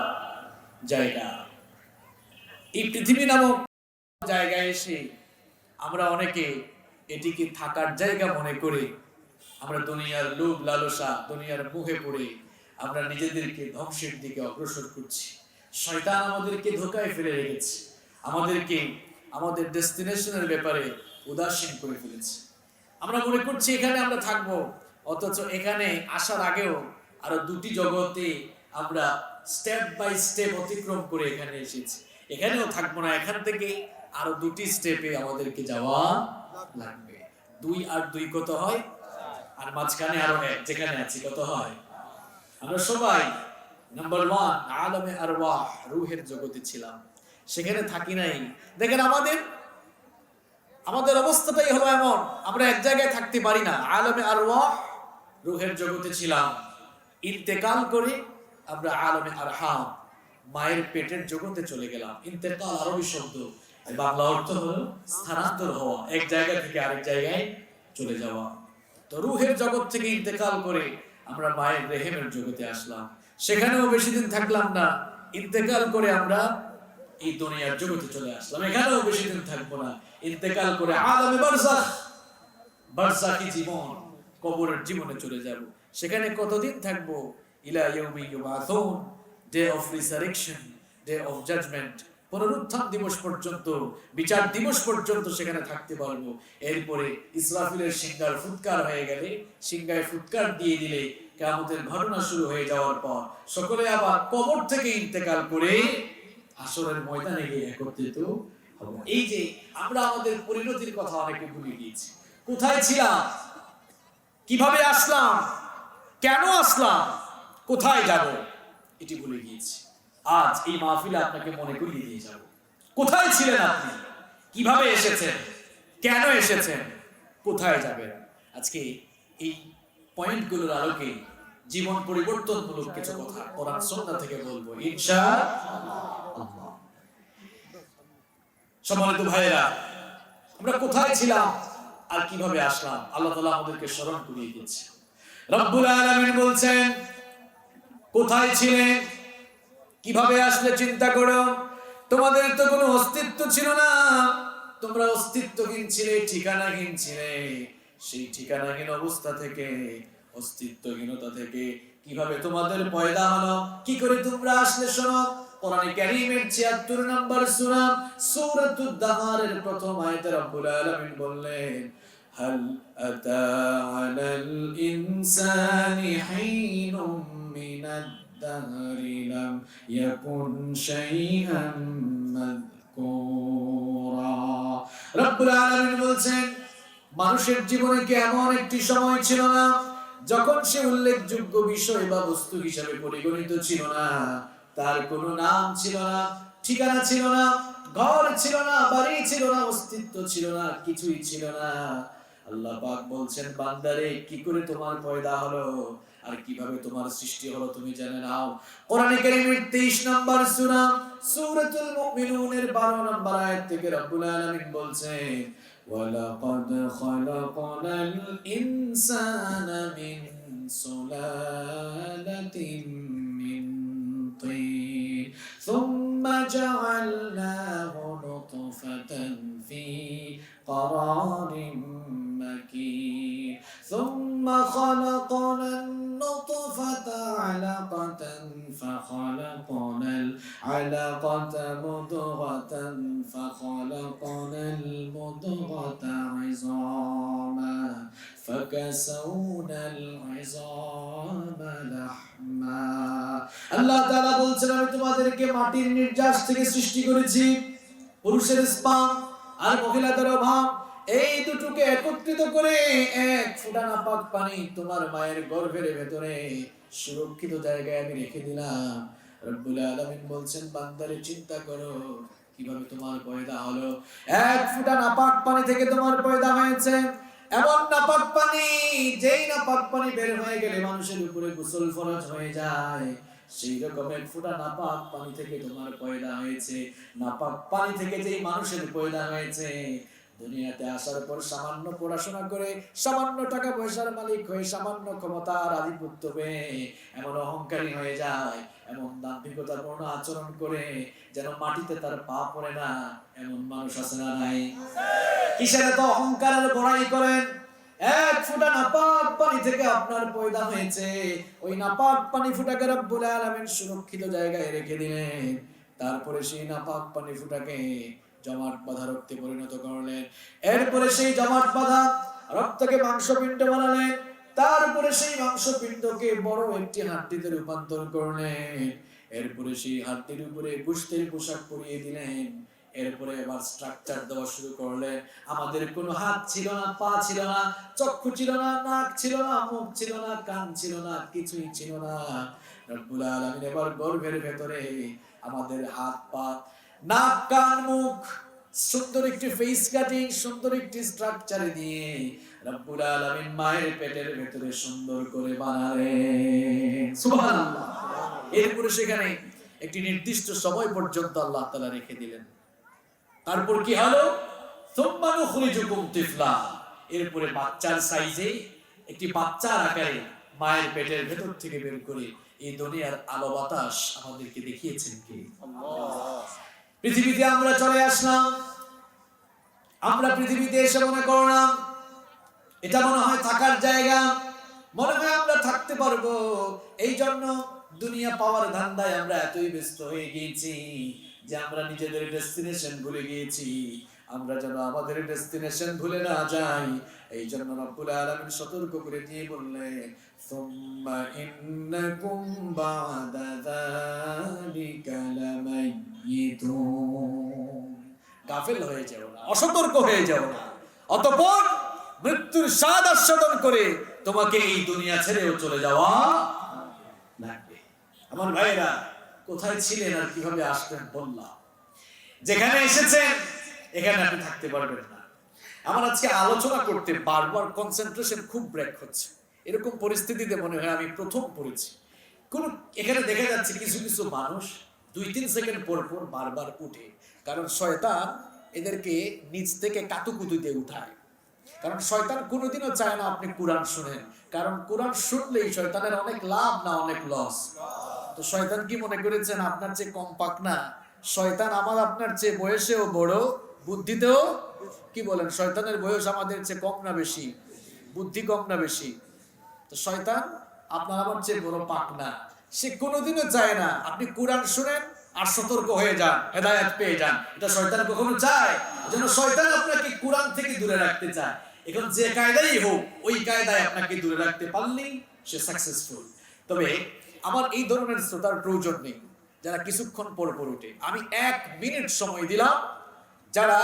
জায়গা। এই পৃথিবী নামক জায়গায় এসে আমরা অনেকে এটিকে থাকার জায়গা মনে করে আমরা দুনিয়ার লোভ লালসা, দুনিয়ার মুখে পড়ে আমরা নিজেদেরকে ধ্বংসের দিকে অগ্রসর করছি। শয়তান আমাদেরকে ধোঁকায় ফেলে রেখেছে, আমাদেরকে আমাদের ডেস্টিনেশনের ব্যাপারে উদাসীন করে ফেলেছে। আমরা মনে করছি এখানে আমরা থাকবো, অথচ এখানে আসার আগেও আরো দুটি জগতে আমরা স্টেপ বাই স্টেপ অতিক্রম করে এখানে এসেছি। এখানেও থাকবো না, এখান থেকে আরো দুটি স্টেপে আমাদেরকে যাওয়া লাগবে। 2 আর 2 কত হয়? আর মাঝখানে আরো 1, যেখানে আছি কত হয়? আমরা সবাই নাম্বার 1 আলামে আরওয়াহ, রূহের জগতে ছিলাম, সেখানে থাকি নাই। দেখেন আমাদের অবস্থাটাই হলো এমন, আমরা এক জায়গায় থাকতে পারি না। আলামে আরওয়াহ, রূহের জগতে ছিলাম, ইন্তেকাল করে আমরা আলামে আরহাম, মায়ের পেটের জগতে চলে গেলাম। ইন্তেকাল আরবি শব্দ, বাংলা অর্থ হলো স্থানান্তর হওয়া, এক জায়গা থেকে আরেক জায়গায় চলে যাওয়া। তো রূহের জগৎ থেকে ইন্তেকাল করে আমরা মায়ের রেহেমের জগতে আসলাম, সেখানেও বেশি দিন থাকলাম না। ইন্তেকাল করে আমরা এই দুনিয়ার জগতে চলে আসলাম, এখানেও বেশি দিন থাকবো না। ইন্তেকাল করে আলামে বারজাখ, বারজাখী জীবন, কবরের জীবনে চলে যাব। সেখানে কতদিন থাকবো? ইলা ইয়াউমি ইউবাসুন, day of resurrection, day of judgement, পুনরুত্থান দিবস পর্যন্ত, বিচার দিবস পর্যন্ত সেখানে থাকতে পারবো। এরপরে ইসরাফিলের সিংহার ফুৎকার হয়ে গেলে, সিংহায় ফুৎকার দিয়ে দিলে কিয়ামতের ঘটনা শুরু হয়ে যাওয়ার পর সকলে আবার কবর থেকে ইন্তেকাল করে হাসরের ময়দানে গিয়ে একত্রিত হব। এই যে আমরা আমাদের পরিণতির কথা অনেকে ভুলে গিয়েছি। কোথায় ছিলাম, কিভাবে আসলাম, কেন আসলাম, কোথায় যাব, এটি ভুলে গিয়েছি। আজ এই মাহফিলে আপনাকে মনে করিয়ে দিয়ে যাব, কোথায় ছিলেন আপনি, কিভাবে এসেছেন, কেন এসেছেন, কোথায় যাবেন। আজকে এই পয়েন্টগুলোর আলোকে জীবন পরিবর্তনমূলক কিছু কথা কোরআন সুন্নাহ থেকে বলবো ইনশাআল্লাহ। সম্মানিত ভাইয়েরা, আমরা কোথায় ছিলাম আর কিভাবে আসলাম, আল্লাহ তাআলা আমাদেরকে স্মরণ করিয়ে দিয়েছে। রব্বুল আলামিন বলছেন, কোথায় ছিলে, কিভাবে আসলে চিন্তা করো। তোমাদের তো কোনো অস্তিত্ব ছিল না, তোমরা অস্তিত্বহীন ছিলে, ঠিকানাহীন ছিলে। সেই ঠিকানাহীন অবস্থা থেকে, অস্তিত্বহীনতা থেকে কিভাবে তোমাদের পয়দা হলো, কি করে তোমরা আসলে, শোনো। কোরআনে কারীমের ৭৬ নম্বর সূরা সূরাতুদ দাহারের প্রথম আয়াতে রব্বুল আলামিন বললেন, হাল আতা আলাল ইনসানি হিনুম মিনাদ দাহরি লাম ইয়াকুন শাইআন মাযকুরা। রব্বুল আলামিন বলছেন, মানুষের জীবনে কি এমন একটি সময় ছিল না যখন সে উল্লেখযোগ্য বিষয় বা বস্তু হিসাবে পরিগণিত ছিল না? তার কোনো নাম ছিল না, ঠিকানা ছিল না, ঘর ছিল না, বাড়ি ছিল না, অস্তিত্ব ছিল না, কিছুই ছিল না। আল্লাহ পাক বলছেন, বান্দারে কি করে তোমার পয়দা হলো আর কিভাবে তোমার সৃষ্টি হলো তুমি জেনে নাও। কোরআনে কারীমের 23 নম্বর সূরা সূরাতুল মুমিনুনের 12 নম্বর আয়াত থেকে রব্বুল আলামিন বলছেন, ওয়ালাকাদ খালাকনাল ইনসানা মিন সুলালাতিন মিন طين ثم جعلناه نطفة في قرار مكين ثم خلقنا النطفة علقة فخلقنا العلقة مضغة فخلقنا المضغة عظاما فكسونا العظام لحما। আল্লাহ তাআলা বলছেন, আমি তোমাদেরকে মাটির নির্যাস থেকে সৃষ্টি করেছি। পুরুষের স্পাম আর মহিলাদের অভাব, এই দুটোকে একত্রিত করে এক ফোঁটা নাপাক পানি তোমার মায়ের গর্ভের ভেতরে সুরক্ষিত জায়গায় আমি রেখে দিলাম। রব্বুল আলামিন বলছেন, বান্দারে চিন্তা করো কিভাবে তোমার পয়দা হলো। এক ফোঁটা নাপাক পানি থেকে তোমার পয়দা হয়েছে। এমন নাপাক পানি, যেই নাপাক পানি বের হয়ে গেলে মানুষের উপরে গোসল ফরজ হয়ে যায়, সেই রকম এক ফোঁটা নাপাক পানি থেকে তোমার পয়দা হয়েছে। নাপাক পানি থেকে যেই মানুষের পয়দা হয়েছে, দুনিয়াতে আসার পর সামান্য পড়াশোনা করে, সামান্য টাকা পয়সার মালিক হয়ে, সামান্য ক্ষমতার আধিপত্য পেয়ে এমন অহংকারী হয়ে যায়, এমন দাম্ভিকতাপূর্ণ আচরণ করে যেন মাটিতে তার পা পড়ে না, এমন মানুষ আছে না নাই? কিসের তো অহংকারের বড়াই করেন? এক ফোঁটা নাপাক পানি থেকে আপনার পয়দা হয়েছে, ওই নাপাক পানি ফোঁটাকে রব্বুল আলামিন সুরক্ষিত জায়গায় রেখে দিলেন। তারপরে সেই নাপাক পানি ফোঁটাকে জমাট বাঁধা রক্তে পরিণত করলেন। এরপরে সেই জমাট বাঁধা রক্তকে মাংসপিণ্ড বানালেন। তারপরে সেই মাংসপিণ্ডকে বড় একটি হাড্ডিতে রূপান্তর করলেন। এরপরে সেই হাড্ডির উপরে গোশতের পোশাক পরিয়ে দিলেন। এরপরে এবার স্ট্রাকচার দেওয়া শুরু করলেন। আমাদের কোনো হাত ছিল না, পা ছিল না, চক্ষু ছিল না, নাক ছিল না, মুখ ছিল না, কান ছিল না, কিছুই ছিল না। রব্বুল আলামিন এবার গর্ভের ভেতরে আমাদের হাত, পা, নাক, কান, মুখ, সুন্দর একটি ফেস কাটিং, সুন্দর একটি স্ট্রাকচারে দিয়ে রব্বুল আলামিন মায়ের পেটের ভেতরে সুন্দর করে বানালেন। সুবহানাল্লাহ। এরপরে সেখানে একটি নির্দিষ্ট সময় পর্যন্ত আল্লাহ তাআলা রেখে দিলেন। তারপর কি হলো? সুম্মা নুখরিজুকুম তিফলা। এরপরে বাচ্চার সাইজে, একটি বাচ্চার আকারে মায়ের পেটের ভেতর থেকে বের করে এই দুনিয়ার আলো বাতাস আমাদেরকে দেখিয়েছেন কে? আল্লাহ। পৃথিবীতে আমরা চলে আসলাম। আমরা পৃথিবীতে এসে মনে করলাম এটা মনে হয় থাকার জায়গা, মনে হয় আমরা থাকতে পারবো। এই জন্য দুনিয়া পাওয়ার ধান্দায় আমরা এতই ব্যস্ত হয়ে গিয়েছি যে আমরা নিজেদের ডেস্টিনেশন ভুলে গিয়েছি। আমরা যেন আমাদের ডেস্টিনেশন ভুলে না যাই, এই জন্য রব্বুল আলামিন সতর্ক করে দিয়ে বললেন, সুম্মা ইন্নাকুম বা'দা যালিকা লামাইয়িতুন। গাফেল হয়ে যাও না, অসতর্ক হয়ে যাও না, অতঃপর মৃত্যুর স্বাদ আস্বাদন করে তোমাকে এই দুনিয়া ছেড়েও চলে যাওয়া লাগবে। আমার ভাইরা, কোথায় ছিলেন আর কিভাবে আসবেন বললাম। যেখানে এসেছেন এখানে আপনি থাকতে পারবেন না। আমার আজকে আলোচনা করতে বারবার কনসেন্ট্রেশন খুব ব্রেক হচ্ছে। এরকম পরিস্থিতিতে মনে হয় আমি প্রথম পড়েছি। এখানে দেখা যাচ্ছে কিছু কিছু মানুষ 2-3 সেকেন্ড পর পর বারবার উঠে, কারণ শয়তান এদেরকে নিচ থেকে কাতুকুতুতে উঠায়। কারণ শয়তান কোনোদিনও চায় না আপনি কোরআন শুনেন, কারণ কোরআন শুনলেই শয়তানের অনেক লাভ না অনেক লস। তো শয়তান কি মনে করেছেন আপনার চেয়ে কম পাক না? শয়তান আমার আপনার চেয়ে বয়সেও বড়, বুদ্ধিতেও কি বলেন, শয়তানের বয়স আমাদের চেয়ে কম না বেশি? বুদ্ধি কম না বেশি? তো শয়তান আপনার আমার চেয়ে বড় পাক না। সে কোনোদিনও চায় না আপনি কোরআন শুনেন আর সতর্ক হয়ে যান, হেদায়েত পেয়ে যান। এটা শয়তান কখনো চায়? যেন শয়তান আপনাকে কোরআন থেকে দূরে রাখতে চায়। এখন যে কায়দাই হোক, ওই কায়দায় আপনাকে দূরে রাখতে পারলেই সে সাকসেসফুল। তবে আমার এই ধরনের শ্রোতার প্রয়োজন নেই যারা কিছুক্ষণ পর পর উঠে। আমি 1 মিনিট সময় দিলাম, যারা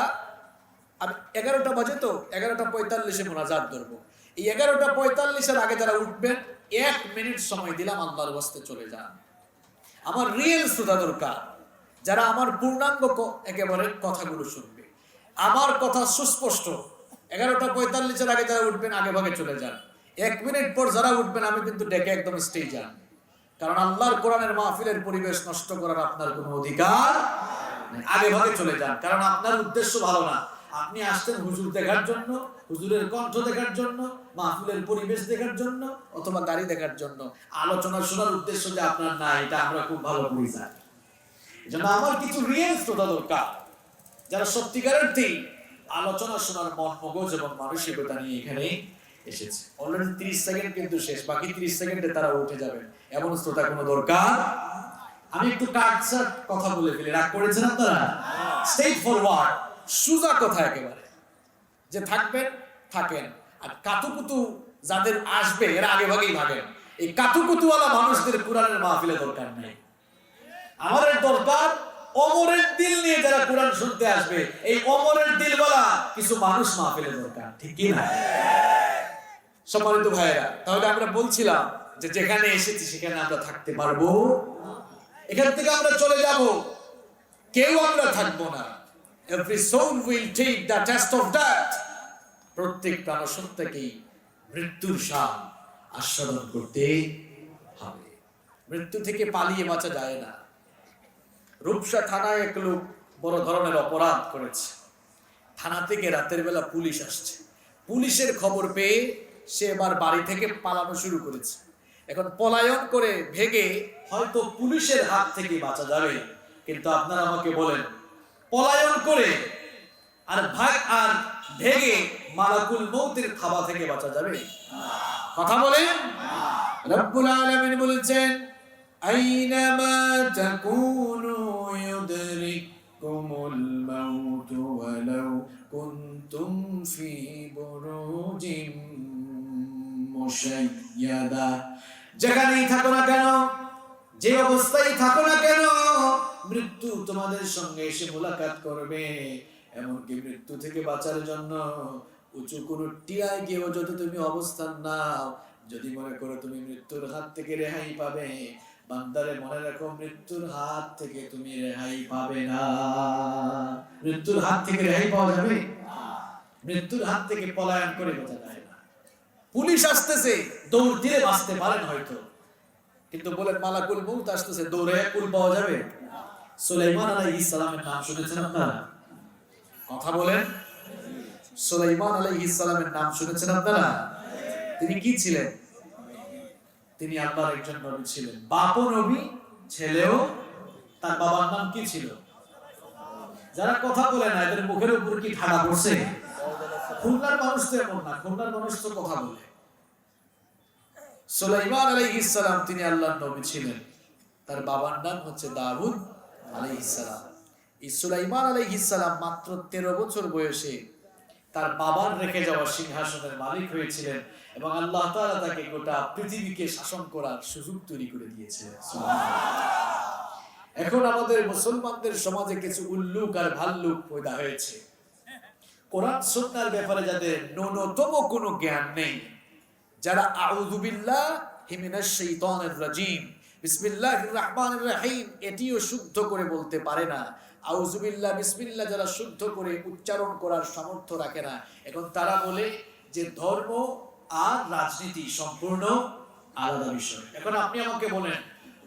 আমি 11টা বাজে তো 11:45 মোনাজাত ধরবো, এই 11:45 আগে যারা উঠবেন 1 মিনিট সময় দিলাম, আল্লাহর ওয়াস্তে চলে যান। আমার রিয়েল শ্রোতা দরকার, যারা আমার পূর্ণাঙ্গ একেবারে কথাগুলো শুনবে, আমার কথা সুস্পষ্ট। 11:45 আগে যারা উঠবেন আগে ভাগে চলে যান। 1 মিনিট পর যারা উঠবেন আমি কিন্তু ডেকে একদম স্টেজ যান, কারণ আল্লাহর কোরআনের মাহফিলের পরিবেশ নষ্ট করার আপনার কোনো অধিকার নেই। আগে ভাগে চলে যান, কারণ আপনার উদ্দেশ্য ভালো না। আপনি আসছেন হুজুর দেখার জন্য, হুজুরের কণ্ঠ দেখার জন্য, মাহফিলের পরিবেশ দেখার জন্য, অথবা গাড়ি দেখার জন্য। আলোচনা শোনার উদ্দেশ্য যে আপনার না, এটা আমরা খুব ভালো করে জানি। এজন্য আমার কিছু রিয়েল শ্রোতা দরকার, যারা সত্যিকারের আলোচনা শোনার মন মগজ এবং মানসিকতা নিয়ে এখানে এসেছে। অলরেডি 30 সেকেন্ড কিন্তু শেষ, বাকি 30 সেকেন্ডে তারা উঠে যাবেন, এমন শ্রোতা কোনো দরকার। আমি একটু কাটছাট কথা বলে ফেলি, রাগ করেছেন আপনারা? স্ট্রেট ফরওয়ার্ড, সোজা কথা একেবারে। যে থাকবেন থাকেন, আর কাতুকুতু যাদের আসবে এরা আগে ভাগেই ভাগেন। এই কাতুকুতুওয়ালা মানুষদের কোরআনের মাহফিলে দরকার নেই। আমাদের দরকার ওমরের দিল নিয়ে যারা কোরআন শুনতে আসবে, এই ওমরের দিলওয়ালা কিছু মানুষ মাহফিলে দরকার, ঠিক কি না? সম্মানিত ভাইয়েরা, তাহলে আমরা বলছিলাম যে যেখানে এসেছি সেখানে আমরা থাকতে পারবো, এখান থেকে আমরা চলে যাব, কেউ আমরা থাকবো না। Every soul will take the test of death. প্রত্যেক প্রাণসত্তাকেই মৃত্যুর স্বাদ আস্বাদন করতে হবে। মৃত্যু থেকে পালিয়ে বাঁচা যায় না। রূপসা থানায় এক লোক বড় ধরনের অপরাধ করেছে। থানা থেকে রাতের বেলা পুলিশ আসছে। পুলিশের খবর পেয়ে সে এবার বাড়ি থেকে পালানো শুরু করেছে। এখন পলায়ন করে ভেগে হয়তো পুলিশের হাত থেকে বাঁচা যাবে, কিন্তু আপনারা আমাকে বলেন, পলায়ন করে আর ভেগে মালাকুল মউতের থাবা থেকে বাঁচা যাবে? কথা বলেন। রব্বুল আলামিন বলেছেন, আইনামা তাকুনু ইউদরিকুমুল মাউতু ওয়ালাউ কুনতুম ফি বুরুজিম মুশাইয়াদা। যেখানেই থাকো না কেন, যে অবস্থায় থাকো না কেন, মৃত্যু তোমাদের সঙ্গে এসে মোলাকাত করবে। এমনকি মৃত্যু থেকে বাঁচার জন্য উঁচু কোনো টিলায় গিয়েও যদি তুমি অবস্থান নাও, যদি মনে করো তুমি মৃত্যুর হাত থেকে রেহাই পাবে, বান্দারে মনে রাখো, মৃত্যুর হাত থেকে তুমি রেহাই পাবে না। মৃত্যুর হাত থেকে রেহাই পাওয়া যাবে? মৃত্যুর হাত থেকে পলায়ন করে বাঁচা যায় না। পুলিশ আসতেছে, দৌড় দিয়ে বাঁচতে পারেন হয়তো, কিন্তু বলেন মালাকুল মউত আসতেছে, দৌড়ে কুল পাওয়া যাবে? সুলাইমান আলাইহিস সালামের নাম শুনেছেন আপনারা? কথা বলেন। সুলাইমান আলাইহিস সালামের নাম শুনেছেন আপনারা? তিনি কি ছিলেন? তিনি আল্লাহর একজন নবী ছিলেন। বাপও নবী, ছেলেও। তার বাবার নাম কি ছিল? যারা কথা বলে না, এদের মুখের উপর কি ঠাড়া পড়ছে? খুলনার মানুষ তো এমন না, খুলনার মানুষ তো কথা বলে। সুলাইমান আলাইহিস সালাম তিনি আল্লাহর নবী ছিলেন। তার বাবার নাম হচ্ছে দাউদ আলাইহিস সালাম। এই সুলাইমান আলাইহিস সালাম মাত্র 13 বছর বয়সে তার বাবার রেখে যাওয়া সিংহাসনের মালিক হয়েছিলেন, এবং আল্লাহ তাআলা তাকে গোটা পৃথিবীকে শাসন করার সুযোগ তৈরি করে দিয়েছিলেন। এখন আমাদের মুসলমানদের সমাজে কিছু উল্লুক আর ভাল্লুক পয়দা হয়েছে। কোরআন সুন্নাহর ব্যাপারে যাদের ন্যূনতম কোনো জ্ঞান নেই, যারা আউযু বিল্লাহি মিনাশ শাইতানির রাজিম, বিসমিল্লাহির রহমানির রহিম এটিও শুদ্ধ করে বলতে পারে না, আউযু বিল্লাহ বিসমিল্লাহ যারা শুদ্ধ করে উচ্চারণ করার সামর্থ্য রাখে না, এখন তারা বলে যে ধর্ম আর রাজনীতি সম্পূর্ণ আলাদা বিষয়। এখন আপনি আমাকে বলেন,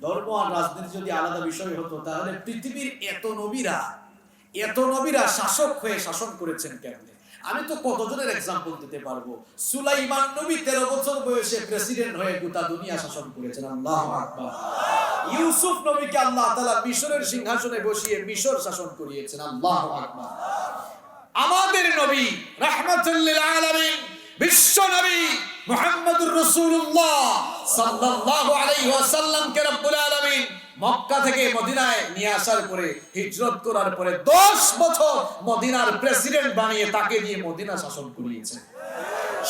ধর্ম আর রাজনীতি যদি আলাদা বিষয় হতো, তাহলে পৃথিবীর এত নবীরা শাসক হয়ে শাসন করেছেন কেমনে? আমি তো কতজনের এক্সাম্পল দিতে পারবো। সুলাইমান নবী 13 বছর বয়সে প্রেসিডেন্ট হয়ে গোটা দুনিয়া শাসন করেছেন। আল্লাহু আকবার। ইউসুফ নবীকে আল্লাহ তাআলা মিশরের সিংহাসনে বসিয়ে মিশর শাসন করিয়েছেন। আল্লাহু আকবার। আমাদের নবী রাহমাতুল লিল আলামিন বিশ্ব নবী মুহাম্মদুর রাসূলুল্লাহ সাল্লাল্লাহু আলাইহি ওয়াসাল্লাম কে রব্বুল আলামিন মক্কা থেকে মদিনায় নিয়ে আসার পরে হিজরত করার পরে 10 বছর মদিনার প্রেসিডেন্ট বানিয়ে তাকে দিয়ে মদিনা শাসন করিয়েছেন।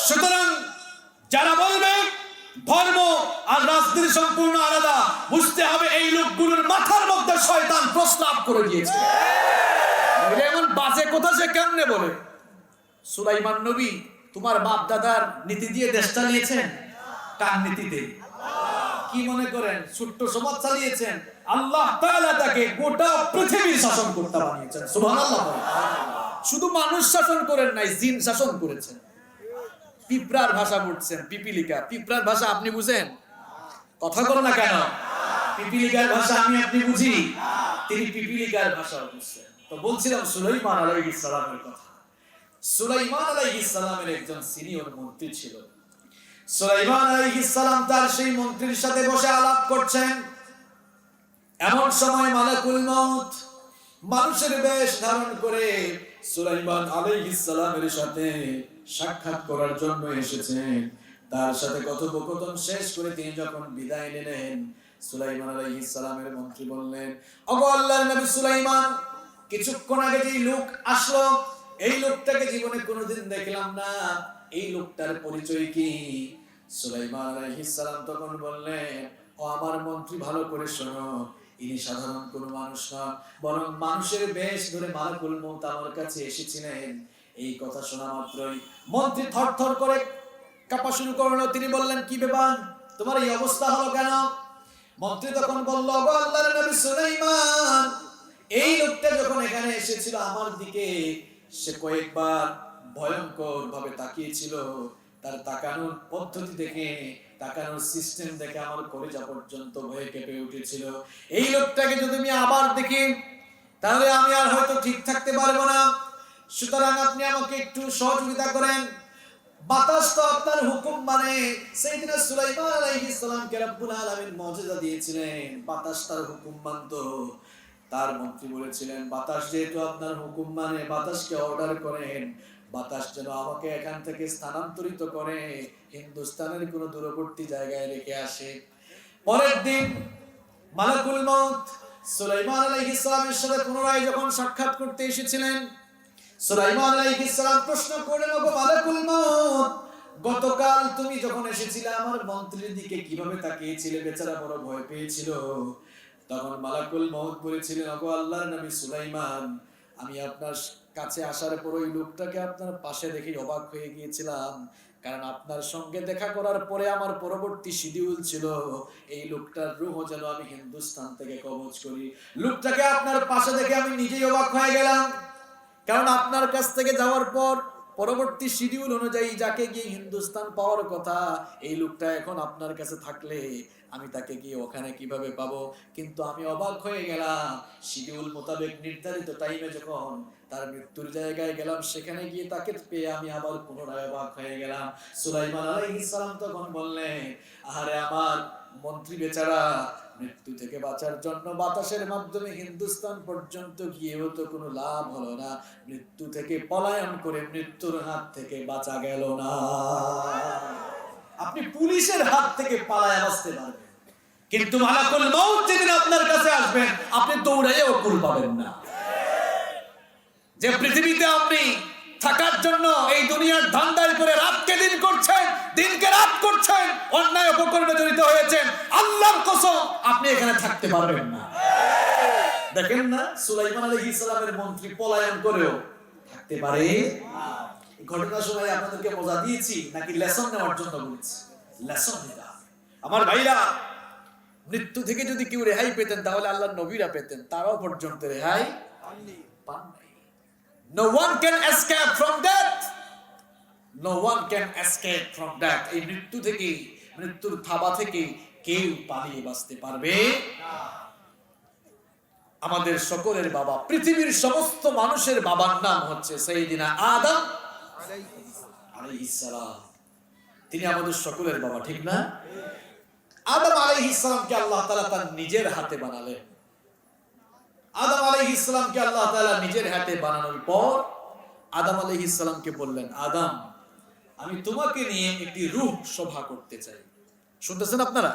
সুতরাং যারা বলবে ধর্ম আর রাজনীতি সম্পূর্ণ আলাদা, বুঝতে হবে এই লোকগুলোর মাথার মধ্যে শয়তান প্রস্তাব করে দিয়েছে। এমন বাজে কথা সে কেমনে বলে? সুলাইমান নবী তোমার বাপ দাদার নীতি দিয়ে দেশ চালিয়েছেন, কার নীতিতে? কি মনে করেন ছোট্ট সমাজ চালিয়েছেন? আল্লাহ তাআলা তাকে গোটা পৃথিবীর শাসন করতে বানিয়েছেন। সুবহানাল্লাহ। শুধু মানুষ শাসন করেন নাই, জিন শাসন করেছেন। পিঁপড়ার ভাষা বুঝছেন, পিপিলিকা। পিঁপড়ার ভাষা আপনি বুঝেন? কথা বলো না কেন? পিপিলিকার ভাষা আমি আপনি বুঝি, তিনি পিপিলিকার ভাষা বুঝছেন। তো বলছিলাম সুলাইমান আলাইহিস সালামের কথা। সুলাইমান আলাইহিস সালামের একজন সিনিয়র মন্ত্রী ছিল। সুলাইমান আলাইহিস সালাম তার সেই মন্ত্রীর সাথে বসে আলাপ করছেন। এমন সময় মালাকুল মউত মানুষের বেশ ধারণ করে সুলাইমান আলাইহিস সালামের সাথে সাক্ষাৎ করার জন্য এসেছেন। তার সাথে কথোপকথন শেষ করে তিনি যখন বিদায় নিলেন, সুলাইমান আলাইহিস সালামের মন্ত্রী বললেন, ওগো আল্লাহর নবী সুলাইমান, কিছুক্ষণ আগে যে লোক আসলো, এই লোকটাকে জীবনে কোনোদিন দেখলাম না, এই লোকটার পরিচয় কি? সুলাইমান আলাইহিস সালাম তখন বললেন, ও আমার মন্ত্রী, ভালো করে শোনো, ইনি সাধারণ কোনো মানুষ না, বরং মানুষের বেশ ধরে মালাকুল মউত আমার কাছে এসেছিলেন। এই কথা শোনা মাত্রই মন্ত্রী থরথর করে কাঁপা শুরু করলো। তিনি বললেন, কি ব্যাপার, তোমার এই অবস্থা হলো কেন? মন্ত্রী তখন বলল, ওগো আল্লাহর নবী সুলাইমান, এই লোকটা যখন এখানে এসেছিল আমার দিকে, সে কয়েকবার ভয়ঙ্কর ভাবে তাকিয়েছিল। তার তাকানোর পদ্ধতি দেখে, তাকানোর সিস্টেম দেখে আমার কলিজা পর্যন্ত ভয়ে কেঁপে উঠেছিল। এই লোকটাকে যদি আমি আবার দেখি, তাহলে আমি আর হয়তো ঠিক থাকতে পারবো না। সুতরাং আপনি আমাকে একটু সহযোগিতা করেন। বাতাস তো আপনার হুকুম মানে। সাইয়েদনা সুলাইমান আলাইহিস সালামকে রব্বুল আলামিন মুজিজা দিয়েছিলেন, বাতাস তার হুকুম মানতো। তার মন্ত্রী বলেছিলেন, বাতাস যেহেতু আপনার হুকুম মানে, বাতাসকে অর্ডার করেন, বাতাস যেন আমাকে এখান থেকে স্থানান্তরিত করে হিন্দুস্তানের কোনো দূরবর্তী জায়গায় রেখে আসে। পরের দিন মালাকুল মউত সুলাইমান আলাইহিস সালামের সাথে পুনরায় যখন সাক্ষাৎ করতে এসেছিলেন, সুলাইমান আলাইহিস সালাম প্রশ্ন করলেন, ওগো মালাকুল মউত, গতকাল তুমি যখন এসেছিলে আমার মন্ত্রীর দিকে কিভাবে তাকিয়েছিলে? বেচারা বড় ভয় পেয়েছিল। তখন মালাকুল মউত বলেছিলেন, ওগো আল্লাহর নবী সুলাইমান, আমি আপনার কাছে আসার পর ওই লোকটাকে আপনার পাশে দেখে অবাক হয়ে গিয়েছিলাম। কারণ আপনার সঙ্গে দেখা করার পরে আমার পরবর্তী শিডিউল ছিল এই লোকটার রূহ যেন আমি হিন্দুস্তান থেকে কবজ করি। লোকটাকে আপনার পাশে দেখে আমি নিজেই অবাক হয়ে গেলাম। কারণ আপনার কাছ থেকে যাওয়ার পর পরবর্তী শিডিউল অনুযায়ী যাকে গিয়ে হিন্দুস্তান পাওয়ার কথা, এই লোকটা এখন আপনার কাছে থাকলে আমি তাকে গিয়ে ওখানে কিভাবে পাবো? কিন্তু আমি অবাক হয়ে গেলাম, শিডিউল মোতাবেক নির্ধারিত টাইমে যখন তার মৃত্যুর জায়গায় গেলাম, সেখানে গিয়ে তাকে পেয়ে আমি আবার পুনরায় অবাক হয়ে গেলাম। সুলাইমান আলাইহিস সালাম তখন বললেন, আরে আমার মন্ত্রী বেচারা মৃত্যু থেকে বাঁচার জন্য বাতাসের মাধ্যমে হিন্দুস্তান পর্যন্ত গিয়েও তো কোনো লাভ হলো না, মৃত্যু থেকে পলায়ন করে মৃত্যুর হাত থেকে বাঁচা গেল না। আপনি পুলিশের হাত থেকে পালায় বাঁচতে পারবেন, কিন্তু মালাকুল মউত যেদিন আপনার কাছে আসবেন, আপনি দৌড়াইও কুল পাবেন না। যে পৃথিবীতে আপনি থাকার জন্য এই দুনিয়ার ধান্দায় করে রাতকে দিন করছেন, দিনকে রাত করছেন, অন্যায় অপকর্মে জড়িত হয়েছেন, আল্লাহর কসম আপনি এখানে থাকতে পারবেন না। দেখেন না, সুলাইমান আলাইহিস সালামের মন্ত্রী পলায়ন করেও থাকতে পারে। এই ঘটনা শোনাই আপনাদেরকে মজা দিয়েছি নাকি লেসন নেওয়ার জন্য বলেছি? লেসন নিতে। আমার ভাইরা, মৃত্যু থেকে যদি কেউ রেহাই পেতেন তাহলে আল্লাহর নবীরা পেতেন, তারাও পর্যন্ত রেহাই পান নাই। No one can escape from death. No one can escape from death. এই মৃত্যু থেকে, মৃত্যুর থাবা থেকে কেউ পালিয়ে বাঁচতে পারবে না। আমাদের সকলের বাবা, পৃথিবীর সমস্ত মানুষের বাবার নাম হচ্ছে সাইয়েদিনা আদম আলাইহিস সালাম। তিনি আমাদের সকলের বাবা, ঠিক না? আদম আলাইহিস সালামকে আল্লাহ তাআলা তার নিজের হাতে বানালেন। আদম আলাইহিস সালামকে আল্লাহ তাআলা নিজের হাতে বানানোর পর আদম আলাইহিস সালামকে বললেন, আদম, আমি তোমাকে নিয়ে একটি রূহ সভা করতে চাই। শুনতেছেন আপনারা?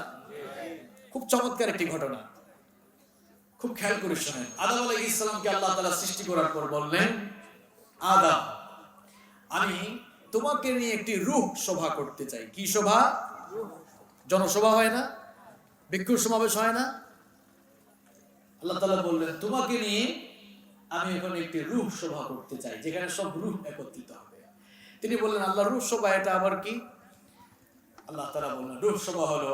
খুব চমৎকার একটি ঘটনা, খুব খেয়াল করে শুনেন। আদম আলাইহিস সালামকে আল্লাহ তাআলা সৃষ্টি করার পর বললেন, আদম, আমি তোমাকে নিয়ে একটি রূহ সভা করতে চাই। কি সভা? জনসভা হয় না, ভিক্ষুর সমাবেশ হয় না? আল্লাহ তাআলা বললেন, তোমাকে নিয়ে আমি এখন একটি রূহ সভা করতে চাই, যেখানে সব রূহ একত্রিত হবে। তিনি বললেন, আল্লাহ, রূহ সভা এটা আবার কি? আল্লাহ তাআলা বললেন, রূহ সভা হলো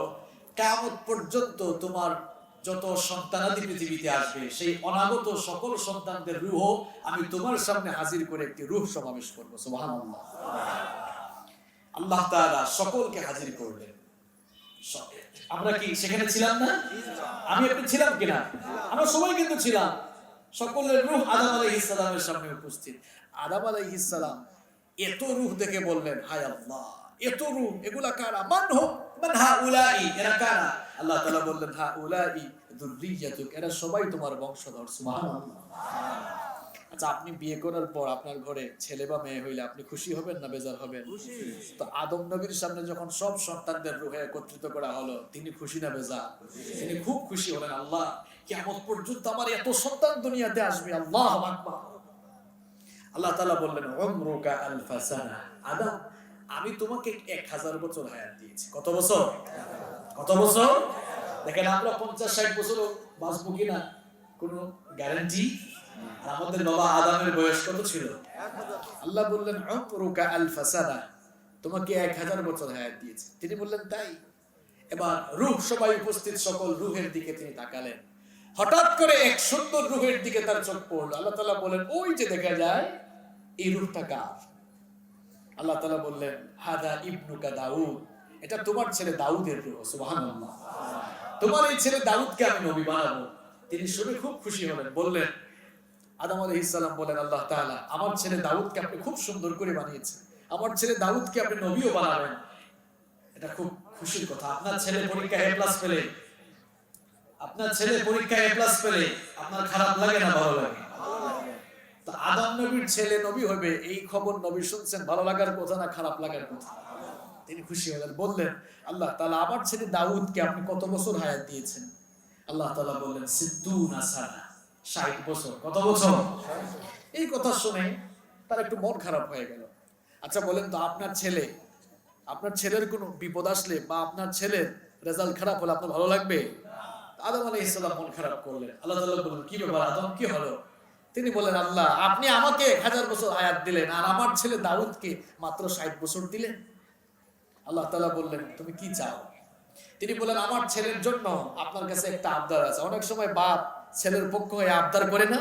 কিয়ামত পর্যন্ত তোমার যত সন্তানাদি পৃথিবীতে আসবে, সেই অনাগত সকল সন্তানদের রূহ আমি তোমার সামনে হাজির করে একটি রূহ সমাবেশ করব। সুবহানাল্লাহ। আল্লাহ তাআলা সকলকে হাজির করলেন। আমরা কি সেখানে ছিলাম না? আমি আপনি ছিলাম কিনা? আমরা সবাই কিন্তু ছিলাম। সকলের রূহ আদম আলাইহিস সালামের সামনে উপস্থিত। আদম আলাইহিস সালাম এত রূহ দেখে বললেন, হায় আল্লাহ, এত রূহ, এগুলা কারা? মান হাউলাই, এরা কারা? আল্লাহ তাআলা বললেন, হাউলাই যুররিয়াতুক, এরা সবাই তোমার বংশধর। সুবহানাল্লাহ। আচ্ছা, আপনি বিয়ে করার পর আপনার ঘরে ছেলে বা মেয়ে হইলে আপনি খুশি হবেন না বেজার হবেন? তো আদম নবীর সামনে যখন সব সন্তানদের রূহে একত্রিত করা হলো, তিনি খুশি না বেজার? তিনি খুব খুশি হলেন। আল্লাহ, কিয়ামত পর্যন্ত আমার এত সন্তান দুনিয়াতে আসবে। আল্লাহু আকবার। আল্লাহ তাআলা বললেন, উমরুকা আলফা সানা, আদম, আমি তোমাকে 1000 বছর হায়াত দিয়েছি। কত বছর? কত বছর? দেখেন, আমরা 50-60 বছর বাঁচবো কিনা কোনো গ্যারান্টি? আমাদের বাবা আদমের বয়স কত ছিল? আল্লাহ বললেন, উমরুকা আলফা সানা, তোমাকে 1000 বছর হায়াত দিয়েছি। তিনি বললেন, তাই? এবার রূহ সবাই উপস্থিত সকল রূহের দিকে তিনি তাকালেন। হঠাৎ করে এক সুন্দর রূহের দিকে তার চোখ পড়ল। আল্লাহ তাআলা বলেন, ওই যে দেখা যায়, এই রূহটা কার? আল্লাহ তাআলা বললেন, হাদা ইবনুকা দাউদ, এটা তোমার ছেলে দাউদের রূহ। সুবহানাল্লাহ। তোমার এই ছেলে দাউদকে আমি নবী বানাবো। তিনি শুনে খুব খুশি হলেন। বললেন, আদম আলাইহিস সালাম বলেন, আল্লাহ তাআলা, আমার ছেলে দাউদকে আপনি খুব সুন্দর করে বানিয়েছেন, আমার ছেলে দাউদকে আপনি নবীও বানাবেন। এটা খুব খুশির কথা। আপনার ছেলে পরীক্ষায় এ প্লাস পেলে, আপনার ছেলে পরীক্ষায় এ প্লাস পেলে আপনার খারাপ লাগে না ভালো লাগে? তো আদম নবীর ছেলে নবী হবে, এই খবর নবী শুনছেন, ভালো লাগার কথা না খারাপ লাগার কথা? তিনি খুশি হলেন। বললেন, আল্লাহ তাআলা, আমার ছেলে দাউদকে আপনি কত বছর হায়াত দিয়েছেন? আল্লাহ তাআলা বললেন, 60 বছর। কত বছর? এই কথা শুনে তার একটু মন খারাপ হয়ে গেল। আচ্ছা বলেন তো, আপনার ছেলের কোনো বিপদ আসলে বা আপনার ছেলের রেজাল্ট খারাপ হলে আপনার ভালো লাগবে? আদম আলাইহিস সালাম মন খারাপ করলেন। আল্লাহ তাআলা বললেন, কি ব্যাপার আদম, কি হলো? তিনি বলেন, আল্লাহ, আপনি আমাকে 1000 বছর হায়াত দিলেন আর আমার ছেলে দাউদকে মাত্র 60 বছর দিলেন। আল্লাহ তাআলা বললেন, তুমি কি চাও? তিনি বলেন, আমার ছেলের জন্য আপনার কাছে একটা আবদার আছে। অনেক সময় বাপ ছেলের পক্ষ হয়ে আবদার করে না?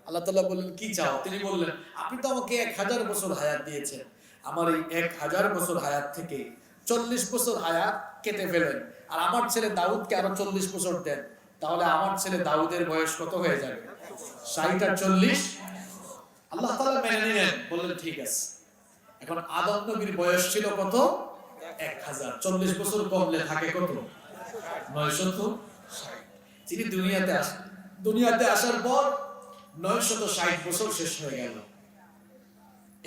আল্লাহ তাআলা বললেন, কি চাও? তিনি বললেন, আপনি তো আমাকে 1000 বছর হায়াত দিয়েছেন, আমার এই 1000 বছর হায়াত থেকে 40 বছর হায়াত কেটে ফেলেন আর আমার ছেলে দাউদকে আরো 40 বছর দেন, তাহলে আমার ছেলে দাউদের বয়স কত হয়ে যাবে? 60 আর 40। আল্লাহ তাআলা মেনে নিলেন, বললেন, ঠিক আছে। এখন আদম নবীর বয়স ছিল কত? 1000। 40 বছর কমলে থাকে কত? 960। তিনি দুনিয়াতে আসার পর 960 বছর শেষ হয়ে গেল।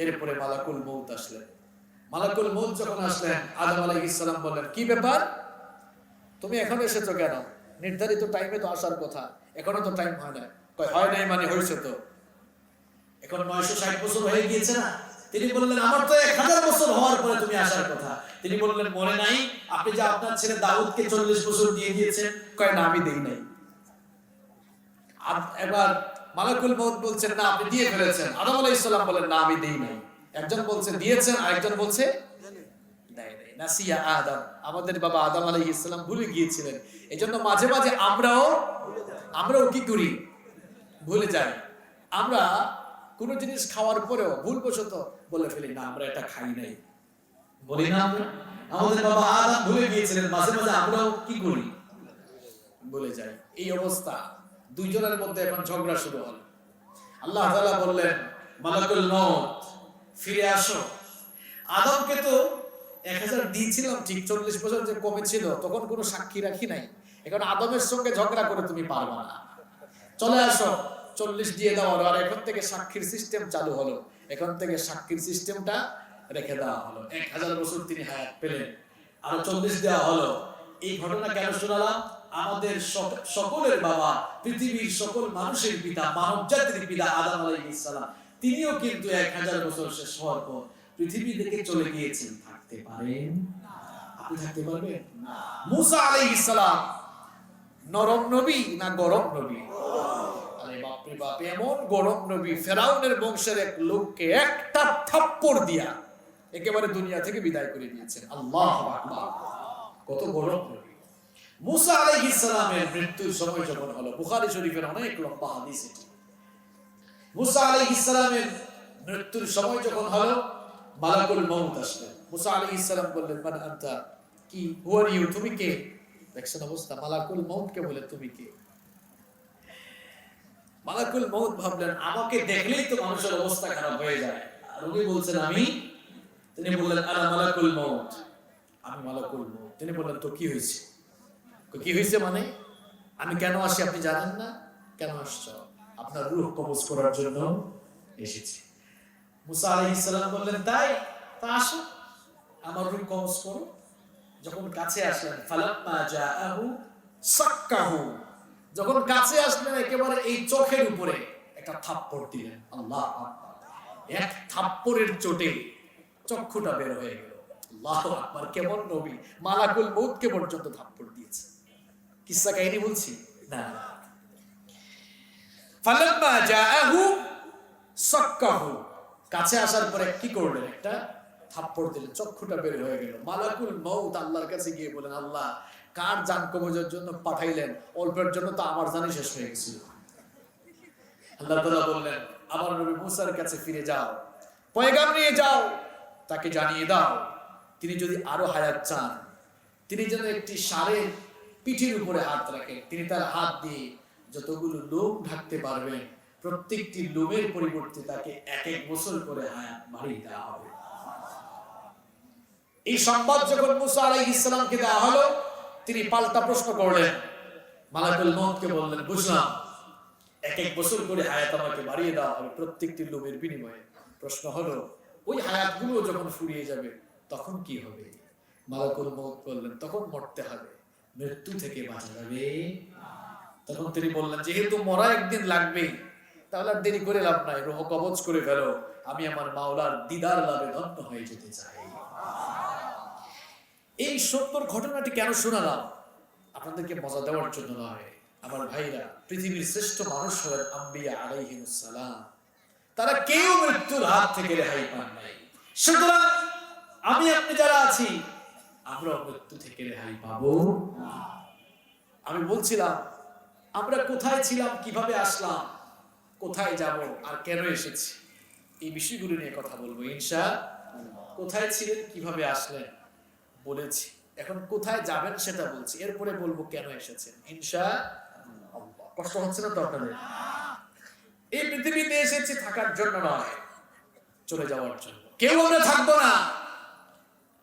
এরপরে মালাকুল মউত আসলেন। মালাকুল মউত যখন আসলেন, আদম আলাইহিস সালাম বললেন, কি ব্যাপার, তুমি এখন এসেছো কেন? নির্ধারিত টাইমে তো আসার কথা, এখনো তো টাইম হয় না। কয়, হয় নাই মানে হয়েছে তো, এখন 960 বছর হয়ে গিয়েছে না? তিনি বললেন, আমার তো 1000 বছর হওয়ার পরে তুমি আসার কথা। তিনি বললেন, মনে নাই আপনি যে আপনার ছেলে দাউদকে 40 বছর দিয়ে দিয়েছেন? কয়, না, আমি দেই নাই। আর এবার মালাকুল মউত বলছেন, না, আপনি দিয়ে ফেলেছেন। আদম আলাইহিস সালাম বলেন, না, আমি দেই নাই। একজন বলছে দিয়েছেন, আরেকজন বলছে দেয় নাই। নাসিয়া আদম, আমাদের বাবা আদম আলাইহিস সালাম ভুলে গিয়েছিলেন। এজন্য মাঝে মাঝে আমরাও কি করি? ভুলে যাই। আমরা কোন জিনিস খাওয়ার পরেও ভুলবশত বলে ফেলি, না, আমরা এটা খাই নাই, বলি না আমরা? আমাদের বাবা আদম ভুলে গিয়েছিলেন, মাঝে মাঝে আমরাও কি করি? বলে যাই। এই অবস্থা, দুইজনের মধ্যে এখন ঝগড়া শুরু হলো। আল্লাহ তাআলা বললেন, মালাকুল মউত, ফিরে আসো। আদমকে তো 1000 দিয়েছিলাম ঠিক, 40 বছর যে কমেছিল তখন কোনো সাক্ষী রাখি নাই। এখন আদমের সঙ্গে ঝগড়া করে তুমি পারবা না, চলে আসো, 40 দিয়ে দাও। আর এখন থেকে সাক্ষীর সিস্টেম চালু হলো। এখন থেকে সাক্ষীর সিস্টেমটা রেখে দেওয়া হলো। 1000 বছর তিনি হায়াত পেলেন, আরো 40 দেওয়া হলো। এই ঘটনা কেন শোনালাম? আমাদের সকলের বাবা, পৃথিবীর সকল মানুষের পিতা, মানব জাতির পিতা আদম আলাইহিস সালাম, তিনিও কিন্তু 1000 বছর শেষ হওয়ার পর পৃথিবী থেকে চলে গিয়েছেন। থাকতে পারেন? আপনি থাকতে পারবেন? মুসা আলাইহিস সালাম নরম নবী না গরম নবী? আরে বাপ রে বাপ, এমন গরম নবী, ফেরাউনের বংশের এক লোককে একটা থাপ্পড় দিয়া একেবারে দুনিয়া থেকে বিদায় করে দিয়েছেন। আল্লাহু আকবার, কত গরম নবী। মুসা আলাইহিস সালামের মৃত্যুর সময় যখন হলো, বুখারী শরীফের অনেক লম্বা হাদিস এটি। মুসা আলাইহিস সালামের মৃত্যুর সময় যখন হলো, মালাকুল মউত আসলেন। মুসা আলাইহিস সালাম বললেন, মান আনতা, কি, হু আর ইউ, তুমি কে? দেখছেন অবস্থা, মালাকুল মউত কে বলে তুমি কে? মালাকুল মউত ভাবলেন আমাকে দেখলেই তো মানুষের অবস্থা খারাপ হয়ে যায়, আর উনি বলছেন আমি। তিনি বললেন, আনা মালাকুল মউত, আমি মালাকুল মউত। তিনি বললেন, তো কি হয়েছে? কি হয়েছে মানে? আমি কেন আসি আপনি জানেন না? কেন আসছো? আপনার রূহ কবজ করার জন্য এসেছি। মুসা আলাইহিস সালাম বললেন, তাই? তা আসো, আমার রূহ কবজ করো। যখন কাছে আসলেন, ফালাম্মা জাআহু সাক্কাহু, যখন কাছে আসলেন একেবারে এই চোখের উপরে একটা থাপ্পড় দিলেন। আল্লাহু আকবার, এক থাপ্পড়ের চোটে চক্ষুটা বের হয়ে গেল। আল্লাহু আকবার, কেমন নবী, মালাকুল মউতকে পর্যন্ত থাপ্পড় দিয়েছে। কিসসা কাহিনী বলছি না। ফালাম্মা জাআহু সাক্কাহু, কাছে আসার পরে কি করলেন? একটা থাপ্পড় দিলেন, চক্ষুটা বের হয়ে গেল। মালাকুল মউত আল্লাহর কাছে গিয়ে বলেন, আল্লাহ, কার জান কবজের জন্য পাঠাইলেন? অল্পের জন্য তো আমার জানই শেষ হয়ে গেছিল। আল্লাহ তাআলা বললেন, আমার নবী মুসার কাছে ফিরে যাও, পয়গাম নিয়ে যাও, তাকে জানিয়ে দাও তিনি যদি আরো হায়াত চান, তিনি যেন একটি ষাঁড়ের পিঠের উপরে হাত রাখেন। তিনি তার হাত দিয়ে যতগুলো লোম ঢাকতে পারবেন, প্রত্যেকটি লোমের পরিবর্তে তাকে 1 বছর করে হায়াত বাড়িয়ে দেওয়া হবে। এই সংবাদ যখন মুসা আলাইহিস সালামকে দেওয়া হলো, তিনি পাল্টা প্রশ্ন করলেন, মালাকুল মউতকে বললেন, বুঝলাম 1 বছর করে হায়াত আমাকে বাড়িয়ে দেওয়া হবে প্রত্যেকটি লোমের বিনিময়ে। প্রশ্ন হলো, ওই হায়াতগুলো যখন ফুরিয়ে যাবে তখন কি হবে? মালাকুল মউত বললেন, তখন মরতে হবে, মৃত্যু থেকে বাঁচা যাবে। তখন তিনি বললেন, যেহেতু মরা একদিন লাগবে, তাহলে আর দেরি করে লাভ নাই, রূহ কবজ করে ফেলো, আমি আমার মাওলার দিদার লাভে ধন্য হয়ে যেতে চাই। এই সুন্দর ঘটনাটি কেন শোনালাম? আপনাদেরকে মজা দেওয়ার জন্য নয়। আমার ভাইরা, পৃথিবীর শ্রেষ্ঠ মানুষ হলেন আম্বিয়া আলাইহিমুস সালাম। তারা কেউ মৃত্যুর হাত থেকে রেহাই পান নাই। সুতরাং আমি আপনি যারা আছি, আমরা মৃত্যু থেকে রেহাই পাবো। আমি বলছিলাম, আমরা কোথায় ছিলাম, কিভাবে আসলাম, কোথায় যাব, আর কেন এসেছি, এই বিষয়গুলো নিয়ে কথা বলবো ইনশাআল্লাহ। কোথায় ছিলেন, কিভাবে আসলেন বলেছি, এখন কোথায় যাবেন সেটা বলছি, এরপরে বলবো কেন এসেছেন ইনশাআল্লাহ। কষ্ট হচ্ছে না তো আপনাদের? এই পৃথিবীতে এসেছি থাকার জন্য নয়, চলে যাওয়ার জন্য। কেউ আমরা থাকবো না,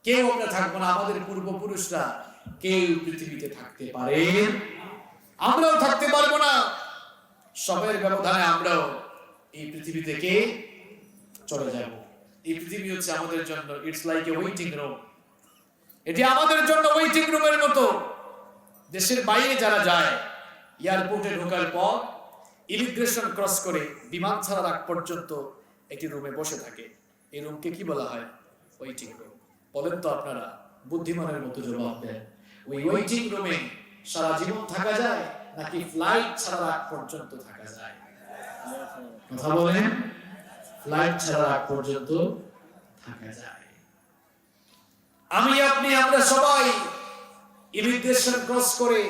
কেউ আমরা থাকবো না। আমাদের পূর্বপুরুষরা কেউ পৃথিবীতে থাকতে পারে, আমরাও থাকতে পারবো না। সময়ের ব্যবধানে আমরাও এই পৃথিবী থেকে চলে যাব। এই পৃথিবী হচ্ছে আমাদের জন্য, it's like a waiting room. এটি আমাদের জন্য ওয়েটিং রুমের মতো। দেশের বাইরে যারা যায়, এয়ারপোর্টে ঢোকার পর ইমিগ্রেশন ক্রস করে বিমান ছাড়ার আগ পর্যন্ত একটি রুমে বসে থাকে। এই রুমকে কি বলা হয়? Waiting room. বলেন তো আপনারা, বুদ্ধিমানের মতো জবাব দেন। ওই ওয়েটিং রুমে সারা জীবন থাকা যায় নাকি ফ্লাইট ছাড়ার আগ পর্যন্ত থাকা যায়? কথা বলেন। ফ্লাইট ছাড়ার আগ পর্যন্ত থাকা যায়। আমি আপনি আমরা সবাই ইমিগ্রেশন ক্রস করে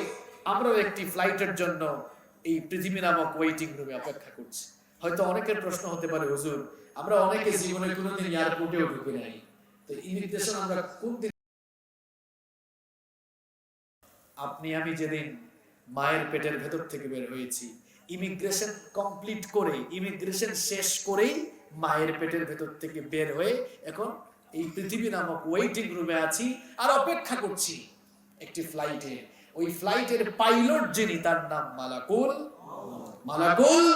আমরাও একটি ফ্লাইটের জন্য এই পৃথিবী নামক ওয়েটিং রুমে অপেক্ষা করছি। হয়তো অনেকের প্রশ্ন হতে পারে, হুজুর, আমরা অনেকে জীবনে কোনোদিন এয়ারপোর্টেও ঢুকে নাই, তো ইমিগ্রেশন আমরা কোন দিন? আপনি আমি যেদিন মায়ের পেটের ভেতর থেকে বের হয়েছি, ইমিগ্রেশন কমপ্লিট করে, ইমিগ্রেশন শেষ করেই মায়ের পেটের ভেতর থেকে বের হয়ে এখন এই পৃথিবী নামক ওয়েটিং রুমে আছি আর অপেক্ষা করছি একটি ফ্লাইটে। ওই ফ্লাইটের পাইলট যিনি, তার নাম মালাকুল। মালাকুল।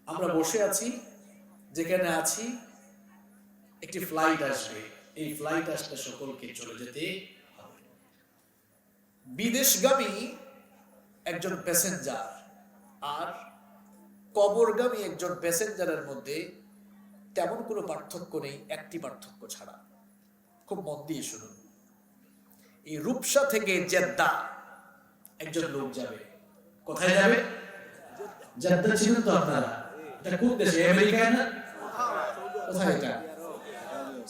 আমরা বসে আছি যেখানে আছি একটি ফ্লাইট আসবে, এই ফ্লাইট আসলে সকলকে চলে যেতে হবে। বিদেশগামী একজন প্যাসেঞ্জার আর কবরগামী একজন প্যাসেঞ্জারের মধ্যে তেমন কোনো পার্থক্য নেই, একটি পার্থক্য ছাড়া। খুব মন দিয়ে শুনুন। এই রূপসা থেকে জেদ্দা একজন লোক যাবে। কোথায় যাবে? জেদ্দা ছিলেন তো আপনারা? এটা কোন দেশে? আমেরিকা না? কোথায় এটা?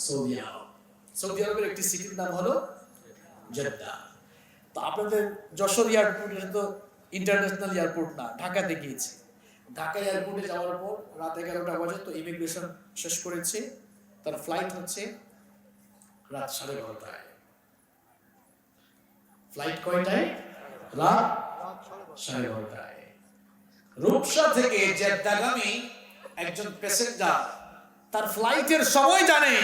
সৌদি আরব। সৌদি আরবের একটি সিটির নাম হলো জেদ্দা। তো আপনাদের যশোর এয়ারপোর্ট এটা তো ইন্টারন্যাশনাল এয়ারপোর্ট না, ঢাকাতে গিয়েছে। ঢাকা এয়ারপোর্টে যাওয়ার পর রাত 11টা বাজে, তো ইমিগ্রেশন শেষ করেছে। তার ফ্লাইট হচ্ছে রাত 12:30টায়। ফ্লাইট কয়টায়? রাত 12:30টায়। রূপসা থেকে জেদ্দাগামী একজন প্যাসেঞ্জার তার ফ্লাইটের সময় জানে,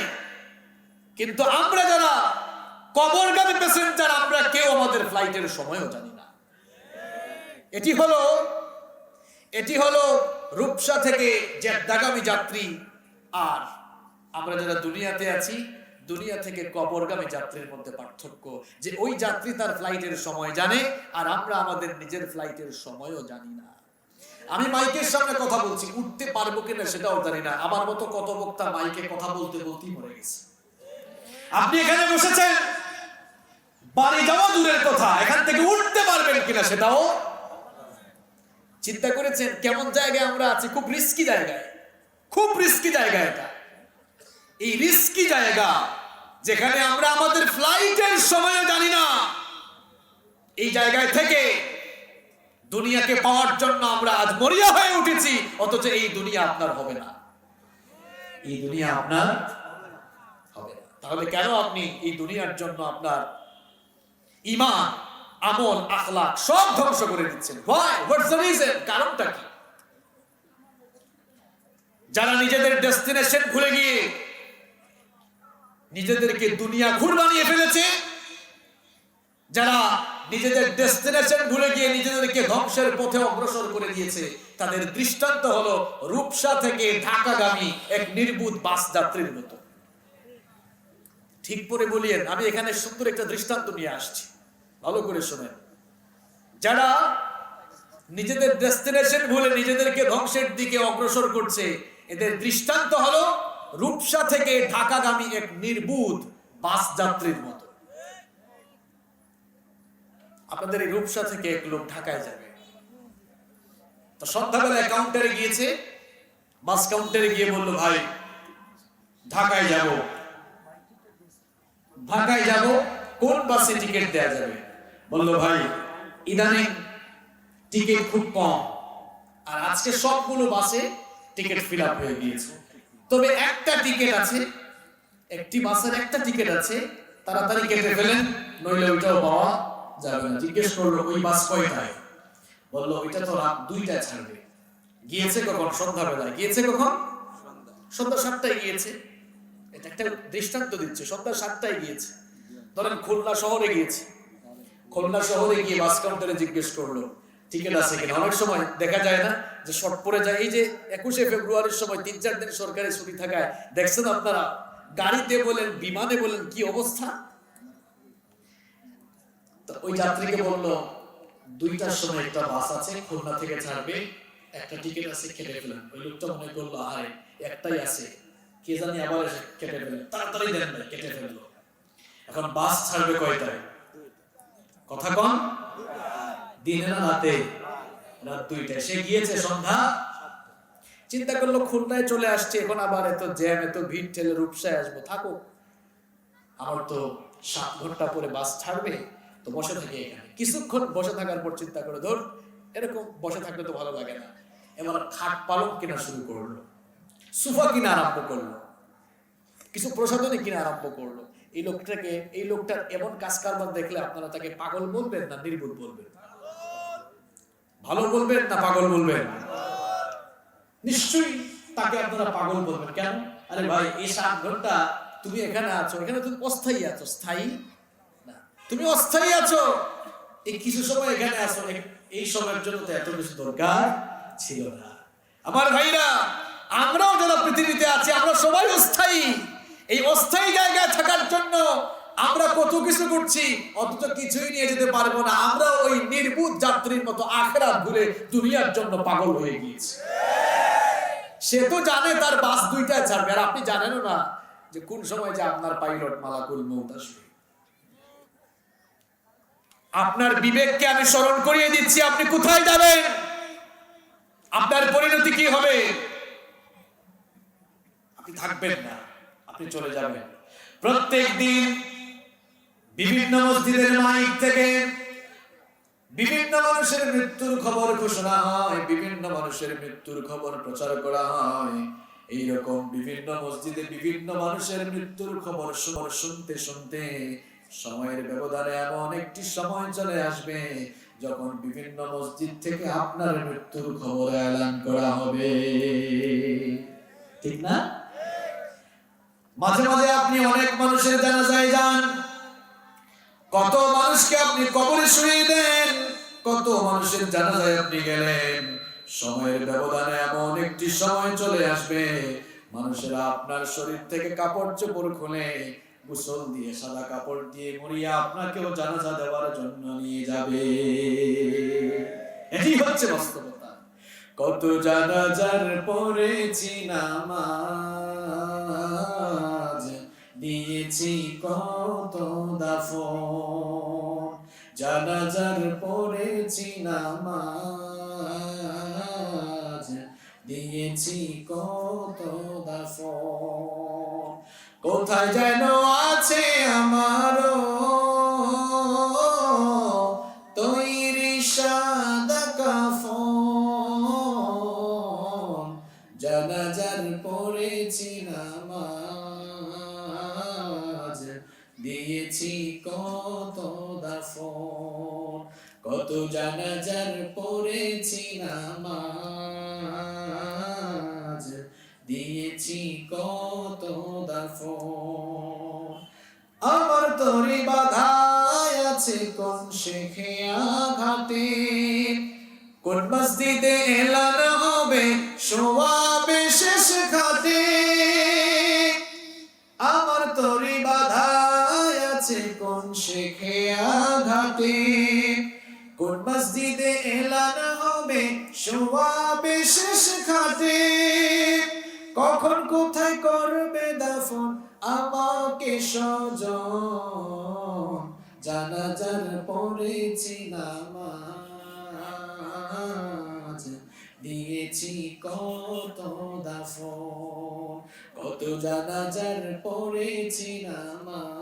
কিন্তু আমরা যারা কবরগামী প্যাসেঞ্জার আমরা কেউ আমাদের ফ্লাইটের সময়ও জানি না। এটি হলো রূপসা থেকে জেদ্দাগামী যাত্রী। আর আমরা যারা দুনিয়াতে আছি, দুনিয়া থেকে কবরগামী যাত্রীর মধ্যে পার্থক্য যে ওই যাত্রী তার ফ্লাইটের সময় জানে আর আমরা আমাদের নিজের ফ্লাইটের সময়ও জানি না। আমি মাইকের সামনে কথা বলছি, উঠতে পারবো কিনা সেটাও জানি না। আমার মতো কত বক্তা মাইকে কথা বলতে বলতেই মরে গেছে। আপনি এখানে বসেছেন, বাড়ি যাওয়া দূরের কথা, এখান থেকে উঠতে পারবেন কিনা সেটাও চিন্তা করেছেন? কেমন জায়গায় আমরা আছি? খুব রিস্কি জায়গায়, খুব রিস্কি জায়গা এটা। এই রিস্কি জায়গা যেখানে আমরা আমাদের ফ্লাইটের সময়ও জানি না, এই জায়গায় থেকে দুনিয়াকে পাওয়ার জন্য আমরা আজ মরিয়া হয়ে উঠেছি, অথচ এই দুনিয়া আপনার হবে না। এই দুনিয়া আপনার হবে না। তাহলে কেন আপনি এই দুনিয়ার জন্য আপনার ঈমান, আমল, আখলাক সব ধ্বংস করে দিচ্ছেন? Why? What's the reason? কারণটা কি? যারা নিজেদের ডেস্টিনেশন ভুলে গিয়ে নিজেদেরকে দুনিয়া ঘুর বানিয়ে ফেলেছে, যারা নিজেদের ডেস্টিনেশন ভুলে গিয়ে নিজেদেরকে ধ্বংসের পথে অগ্রসর করে দিয়েছে, তাদের দৃষ্টান্ত হলো রূপসা থেকে ঢাকাগামী এক নির্বুধ বাস যাত্রীর মতো। ঠিক করে বলিয়েন, আমি এখানে সুন্দর একটা দৃষ্টান্ত নিয়ে আসছি, ভালো করে শোনেন। যারা নিজেদের ডেস্টিনেশন ভুলে নিজেদেরকে ধ্বংসের দিকে অগ্রসর করছে, এদের দৃষ্টান্ত হলো রূপসা থেকে ঢাকাগামী এক নির্বুধ বাস যাত্রীর মতো। আপনাদের এই রূপসা থেকে এক লোক ঢাকায় যাবে, তো সন্ধ্যাবেলায় কাউন্টারে গিয়েছে, বাস কাউন্টারে গিয়ে বলল, ভাই ঢাকায় যাব, ঢাকায় যাব, কোন বাসে টিকিট দেওয়া যাবে? বলল, ভাই ইদানিং টিকিট খুব কম, আর আজকে সবগুলো বাসে টিকিট ফিল আপ হয়ে গিয়েছে, তবে একটা টিকিট আছে, একটি বাসের একটা টিকিট আছে, তাড়াতাড়ি কেটে ফেলেন, নইলে ওইটাও পাওয়া যাবে না। জিজ্ঞেস করলো, ওই বাস কয়টায়? বললো, ওইটা তো রাত 2টায় ছাড়বে। গিয়েছে কখন? সন্ধ্যাবেলায়। গিয়েছে কখন? সন্ধ্যা 7টায় গিয়েছে। এটা একটা দৃষ্টান্ত দিচ্ছে, সন্ধ্যা 7টায় গিয়েছে। ধরেন খুলনা শহরে গিয়েছে, খুলনা শহরে গিয়ে বাস কাউন্টারে জিজ্ঞেস করলো টিকিট আছে কিনা। অনেক সময় দেখা যায় না যে শর্ট পড়ে যায়, এই যে 21শে ফেব্রুয়ারির সময় 3-4 দিন সরকারি ছুটি থাকায় দেখছেন আপনারা, গাড়িতে বলেন বিমানে বলেন কি অবস্থা। তো ওই যাত্রীকে বললো, 2টার সময় একটা বাস আছে, খুলনা থেকে ছাড়বে, একটা টিকিট আছে, কেটে ফেলেন। ওই লোকটা মনে করলো, আরে একটাই আছে, কে জানি আবার এসে কেটে ফেলেন, তাড়াতাড়ি দেন ভাই, কেটে ফেললো। এখন বাস ছাড়বে কয়টায়? কথা কন, দিনে না রাতে? রাত 2টায়। সে গিয়েছে সন্ধ্যা। চিন্তা করলো খুলনায় চলে আসছে, এখন আবার এত জ্যাম, এত ভিড় ঠেলে রূপসায় আসবো, থাকো, আমার তো 7 ঘন্টা পরে বাস ছাড়বে, তো বসে থাকে এখানে। কিছুক্ষণ বসে থাকার পর চিন্তা করে, ধর এরকম বসে থাকলে তো ভালো লাগে না, এবার খাট পালং কেনা শুরু করলো, সোফা কিনা আরম্ভ করলো, কিছু প্রসাধনী কিনা আরম্ভ করলো। এই লোকটার এমন কাজ কারবার দেখলে আপনারা তাকে পাগল বলবেন না নির্বোধ বলবেন? ভালো বলবেন না পাগল বলবেন? নিশ্চয়ই তাকে আপনারা পাগল বলবেন। কেন? আরে ভাই, এই 7 ঘন্টা তুমি এখানে আছো, এখানে তুমি অস্থায়ী আছো, স্থায়ী না, তুমি অস্থায়ী আছো। এই কিছু সময় এখানে আছো, এই সময়ের জন্য তো এত কিছু দরকার ছিল না। আমার ভাইরা, আমরাও যারা পৃথিবীতে আছি আমরা সবাই অস্থায়ী। এই অস্থায়ী জায়গায় থাকার জন্য আমরা কত কিছু করছি, অথচ কিছুই নিয়ে যেতে পারবো না। আমরা ওই নির্বুধ যাত্রীর মতো আখিরাত ভুলে দুনিয়ার জন্য পাগল হয়ে গিয়েছি। সে তো জানে তার বাস দুইটা ছাড়বে, আর আপনি জানেনও না যে কোন সময় যে আপনার পাইলট মালাকুল মউত আসবে। আপনার বিবেককে আমি স্মরণ করিয়ে দিচ্ছি, আপনি কোথায় যাবেন, আপনার পরিণতি কি হবে। আপনি থাকবেন না, আপনি চলে যাবেন। প্রত্যেক দিন বিভিন্ন মসজিদের মাইক থেকে বিভিন্ন মানুষের মৃত্যুর খবর ঘোষণা হয়, বিভিন্ন মানুষের মৃত্যুর খবর প্রচার করা হয়। এইরকম বিভিন্ন মসজিদে বিভিন্ন মানুষের মৃত্যুর খবর শুনতে শুনতে সময়ের ব্যবধানে এমন একটি সময় চলে আসবে যখন বিভিন্ন মসজিদ থেকে আপনার মৃত্যুর খবর এলান করা হবে, ঠিক না? মাঝে মাঝে আপনি অনেক মানুষের জানাজায় যান, কত মানুষকে আপনি কবরে শুইয়ে দেন, কত মানুষের জানাজায় আপনি গেলেন। সময়ের ব্যবধানে এমন একটি সময় চলে আসবে মানুষেরা আপনার শরীর থেকে কাপড় চোপড় খুলে গোসল দিয়ে সাদা কাপড় দিয়ে মুড়িয়ে আপনাকেও জানাজা দেওয়ার জন্য নিয়ে যাবে। এটি হচ্ছে বাস্তবতা। কত জানাজার পড়েছি নামাজ, দিয়েছি কত দাফন, জানাজার পড়েছি নামাজ, দিয়েছি কত দাফন। কোথায় যেন আছে আমারও তৈরি সাদা কাফন, জানাজার পড়েছি নামাজ, দিয়েছি কত দাফন। কত জানাজার পড়েছি নামাজ, দিয়েছি কত দাফন। আমার তরি বাধায় আছে কোন শেখে আঘাতে, কোন মসজিদে এলান হবে সোয়াবে শেষ ঘাটে। আমার তরি বাধায় আছে কোন শেখে আঘাতে, কোন মসজিদে এলান হবে সোয়াবে শেষ ঘাটে। কখন কোথায় করবে দাফন আমাকে স্বজন, জানাজার পড়েছি নামাজ, দিয়েছি কত দাফন। কত জানাজার পড়েছি নামাজ,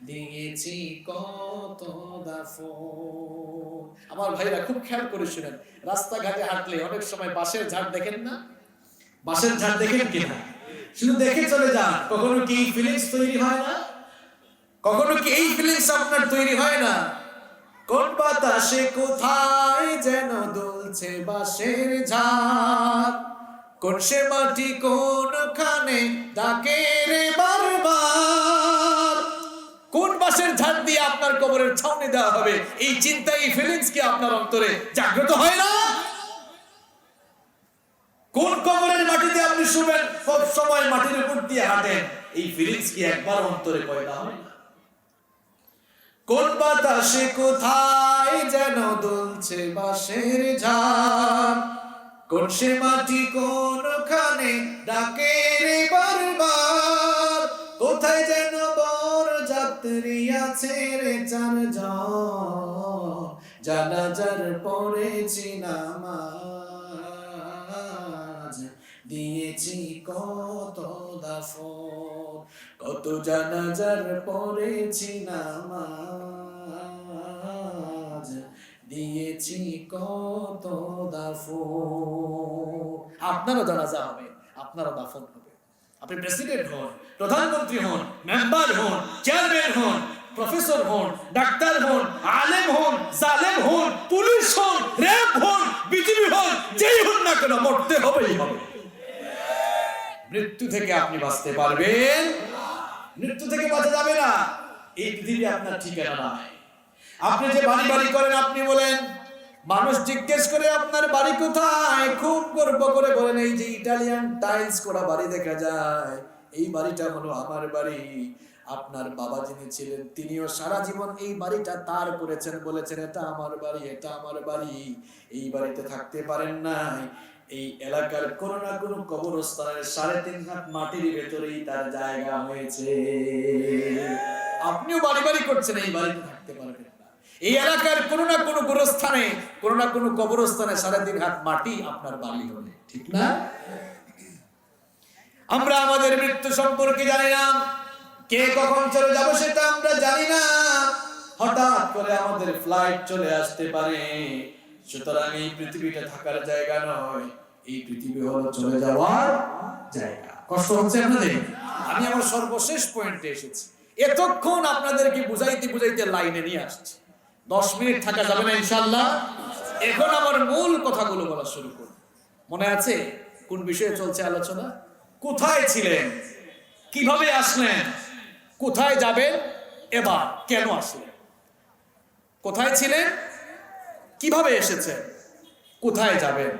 দিয়েছি কত দাফন। আমার ভাইরা খুব খেয়াল করে শুনেন, রাস্তাঘাটে হাঁটলে অনেক সময় বাঁশের ঝাড় দেখেন না? বাঁশের ঝাড় দেখেন কিনা? শুধু দেখে চলে যান। কখনো কি এই ফিলিংস তৈরি হয় না? কখনো কি এই ফিলিংস আপনার তৈরি হয় না? কোন বাতাসে কোথায় যেন দুলছে বাঁশের ঝাড়, কোন সে মাটি কোনখানে ডাকে রে বারবার। কোন বাঁশের ঝাড় দিয়ে আপনার কবরের ছাউনি দেওয়া হবে, এই চিন্তা, এই ফিলিংস কি আপনার অন্তরে জাগ্রত হয় না? কোন কবরের মাটিতে আপনি শুবেন, সব সময় মাটির উপর দিয়ে হাঁটেন, এই ফিলিংস কি একবার অন্তরে পয়দা হয় না? কোন বাতাসে কোথায় যেন দুলছে বাঁশের ঝাড়, কোন সে মাটি কোনখানে ডাকে রে বারবার। কোথায় যেন বর যাত্রী আছে রে চারজন, জানাজার পড়েছি নামাজ, দিয়েছি কত দাফন। কত জানাজার পড়েছি নামাজ, দিয়েছি কত দাফন। আপনারও জানাজা হবে, আপনারও দাফন হবে। আপনি প্রেসিডেন্ট হন, প্রধানমন্ত্রী হন, মেম্বার হন, চেয়ারম্যান হন, প্রফেসর হন, ডাক্তার হন, আলেম হন, জালেম হন, পুলিশ হন, র্যাব হন, বিজিবি হন, যেই হন না কেন মরতে হবেই হবে। মৃত্যু থেকে আপনি বাঁচতে পারবেন? মৃত্যু থেকে বাঁচা যাবে না। এই পৃথিবী আপনার ঠিকানা নয়। আপনি যে বাড়ি বাড়ি করেন, আপনি বলেন মানুষ জিজ্ঞেস করে আপনার বাড়ি কোথায়, খুব গর্ব করে বলেন এই যে ইটালিয়ান টাইলস করা বাড়ি দেখা যায়, এই বাড়িটা হলো আমার বাড়ি। আপনার বাবা যিনি ছিলেন তিনিও সারা জীবন এই বাড়িটা তার করেছেন, বলেছেন এটা আমার বাড়ি, এটা আমার বাড়ি। এই বাড়িতে থাকতে পারেন নাই। এই এলাকার কোনো না কোনো কবরস্থানের 3.5 হাত মাটির ভেতরেই তার জায়গা হয়েছে। আপনিও বাড়ি বাড়ি করছেন, এই বাড়িতে থাকতে পারবেন না। এই এলাকার কোনো না কোনো গোরস্থানে, কোনো না কোনো কবরস্থানে 3.5 হাত মাটি আপনার বাড়ি হবে, ঠিক না? আমরা আমাদের মৃত্যু সম্পর্কে জানি না, কে কখন চলে যাব সেটা আমরা জানি না। হঠাৎ করে আমাদের ফ্লাইট চলে আসতে পারে। সুতরাং এই পৃথিবীটা থাকার জায়গা নয়, এই পৃথিবী হলো চলে যাওয়ার জায়গা। কষ্ট হচ্ছে আপনাদের? আমি আমার সর্বশেষ পয়েন্টে এসেছি। এতক্ষণ আপনাদেরকে বুঝাইতে বুঝাইতে লাইনে নিয়ে আসছি। 10 মিনিট থাকা যাবে না ইনশাআল্লাহ। এখন আমার মূল কথাগুলো বলা শুরু করব। মনে আছে কোন বিষয়ে চলছে আলোচনা? কোথায় ছিলেন, কিভাবে আসলেন, কোথায় যাবেন, এবার কেন আসলেন? কোথায় ছিলেন, কিভাবে এসেছেন, কোথায় যাবেন,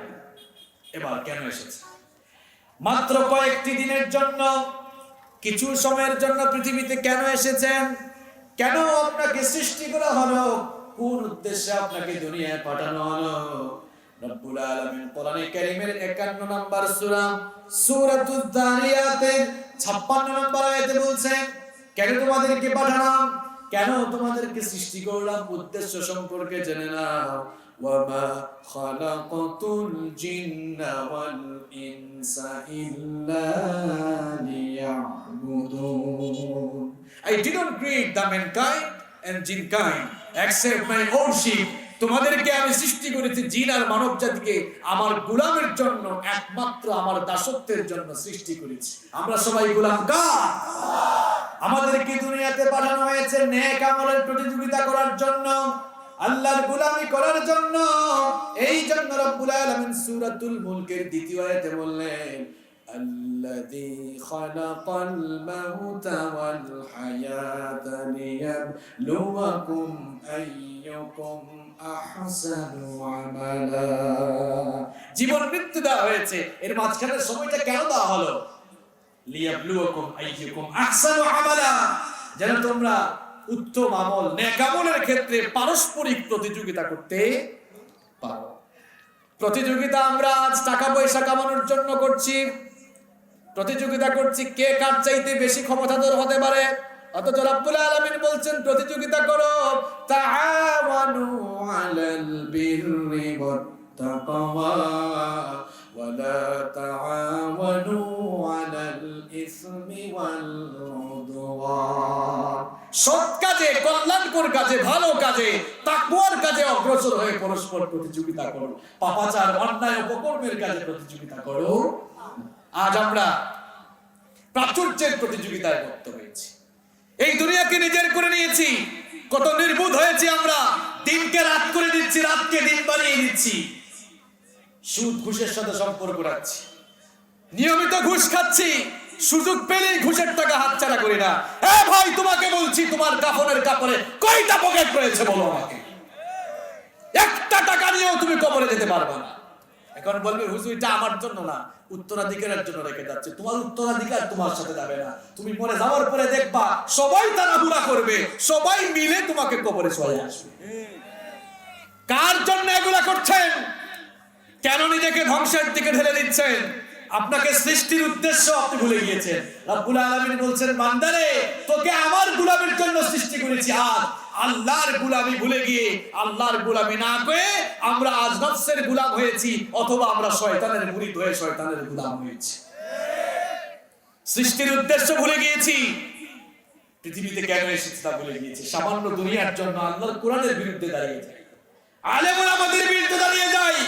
এবার কেন এসেছেন? মাত্র কয়েকটি দিনের জন্য, কিছু সময়ের জন্য পৃথিবীতে কেন এসেছেন? কেন আপনাকে সৃষ্টি করা হলো? কোন উদ্দেশ্যে আপনাকে দুনিয়ায় পাঠানো হলো? রব্বুল আলামিন কোরআনে কারীমের 51 নম্বর সূরা সূরাতুদ যারিয়াতের 56 নম্বর আয়াতে বলছেন, কেন তোমাদেরকে পাঠালাম, কেন তোমাদেরকে সৃষ্টি করলাম, উদ্দেশ্য সম্পর্কে জেনে নাও। ওয়ামা খালাকাতুল জিন্না ওয়াল ইনসা ইল্লা লিয়াবুদুন। I didn't create the mankind and jinkind except my worship. তোমাদেরকে আমি সৃষ্টি করেছি জিন আর মানব জাতিকে আমার গোলামের জন্য, একমাত্র আমার দাসত্বের জন্য সৃষ্টি করেছি। আমরা সবাই গোলাম কার? আমাদেরকে দুনিয়াতে পাঠানো হয়েছে নেক আমলের প্রতিযোগিতা করার জন্য, আল্লাহর গোলামি করার জন্য। এই জন্য রব্বুল আলামিন সূরাতুল মুলকের 2য় আয়াতে বললেন, আল্লাযী খালাকাল মাউতা ওয়াল হায়াতা লিয়াবলুয়াকুম আইয়ুকুম আহসানু আমালা। জীবন মৃত্যু দেওয়া হয়েছে, এর মাঝখানের সময়টা কেন দেওয়া হলো? লিয়াবলুয়াকুম আইয়ুকুম আহসানু আমালা, যেন তোমরা উত্তম আমল, নেক আমলের ক্ষেত্রে পারস্পরিক প্রতিযোগিতা করতে পারো। প্রতিযোগিতা আমরা আজ টাকা পয়সা কামানোর জন্য করছি, প্রতিযোগিতা করছি কে কার চাইতে বেশি ক্ষমতাধর হতে পারে। অথচ রব্বুল আলামিন বলছেন প্রতিযোগিতা করো, তাআওয়ানু আলাল বিররি ওয়াত তাকওয়া ওয়ালা তাআওয়ানু আলাল ইসমি ওয়াল উদওয়ান। সৎ কাজে, কল্যাণকর কাজে, ভালো কাজে, তাকওয়ার কাজে অগ্রসর হয়ে পরস্পর প্রতিযোগিতা করো, পাপাচার অন্যায় অপকর্মের কাজে প্রতিযোগিতা করো। আজ আমরা প্রাচুর্যের প্রতিযোগিতায় লিপ্ত হয়েছি, এই দুনিয়াকে নিজের করে নিয়েছি। কত নির্বোধ হয়েছি আমরা, দিনকে রাত করে দিচ্ছি, রাতকে দিন বানিয়ে দিচ্ছি। সুদ ঘুষের সাথে সম্পর্ক রাখছি, নিয়মিত ঘুষ খাচ্ছি, সুযোগ পেলেই ঘুষের টাকা হাতছাড়া করি না। এ ভাই, তোমাকে বলছি, তোমার কাফনের কাপড়ে কয়টা পকেট রয়েছে বলো আমাকে? একটা টাকা নিয়েও তুমি কবরে যেতে পারবে না। এখন বলবে হুজুর এটা আমার জন্য না, উত্তরাধিকারের জন্য রেখে যাচ্ছে। তোমার উত্তরাধিকার তোমার সাথে যাবে না। তুমি মরে যাওয়ার পরে দেখবা সবাই তাড়াহুড়া করবে, সবাই মিলে তোমাকে কবরে শোয়ায় আসবে। কার জন্য এগুলা করছেন? কেন নিজেকে ধ্বংসের দিকে ঠেলে দিচ্ছেন? আপনাকে সৃষ্টির উদ্দেশ্য আপনি ভুলে গিয়েছেন। রব্বুল আলামিন বলছেন, বান্দারে তোকে আমার গোলামের জন্য সৃষ্টি করেছি। আর আল্লাহর গোলামি ভুলে গিয়ে, আল্লাহর গোলামি না করে আমরা আজ নফসের গোলাম হয়েছি, অথবা আমরা শয়তানের মুরিদ হয়ে শয়তানের গোলাম হয়েছি। সৃষ্টির উদ্দেশ্য ভুলে গিয়েছি, পৃথিবীতে কেন এসেছি তা ভুলে গিয়েছি। সামান্য দুনিয়ার জন্য আল্লাহর কোরআনের বিরুদ্ধে দাঁড়িয়ে যায়, আলেম ওলামাদের বিরুদ্ধে দাঁড়িয়ে যায়,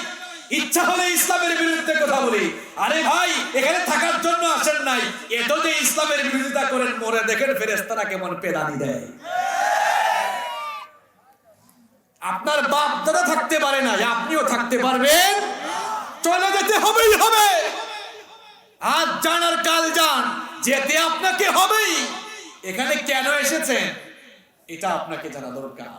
ইচ্ছা হলে ইসলামের বিরুদ্ধে কথা বলি। আরে ভাই, এখানে থাকার জন্য আসেন নাই, এত যে ইসলামের বিরোধিতা করেন, মরে দেখেন ফেরেশতারা কেমন পেদানি দেয়। আপনার বাপ দাদা থাকতে পারে না, আপনিও থাকতে পারবেন? চলে যেতে হবেই হবে। আজ যান আর কাল যান, যেতে আপনাকে হবেই। এখানে কেন এসেছেন এটা আপনাকে জানা দরকার।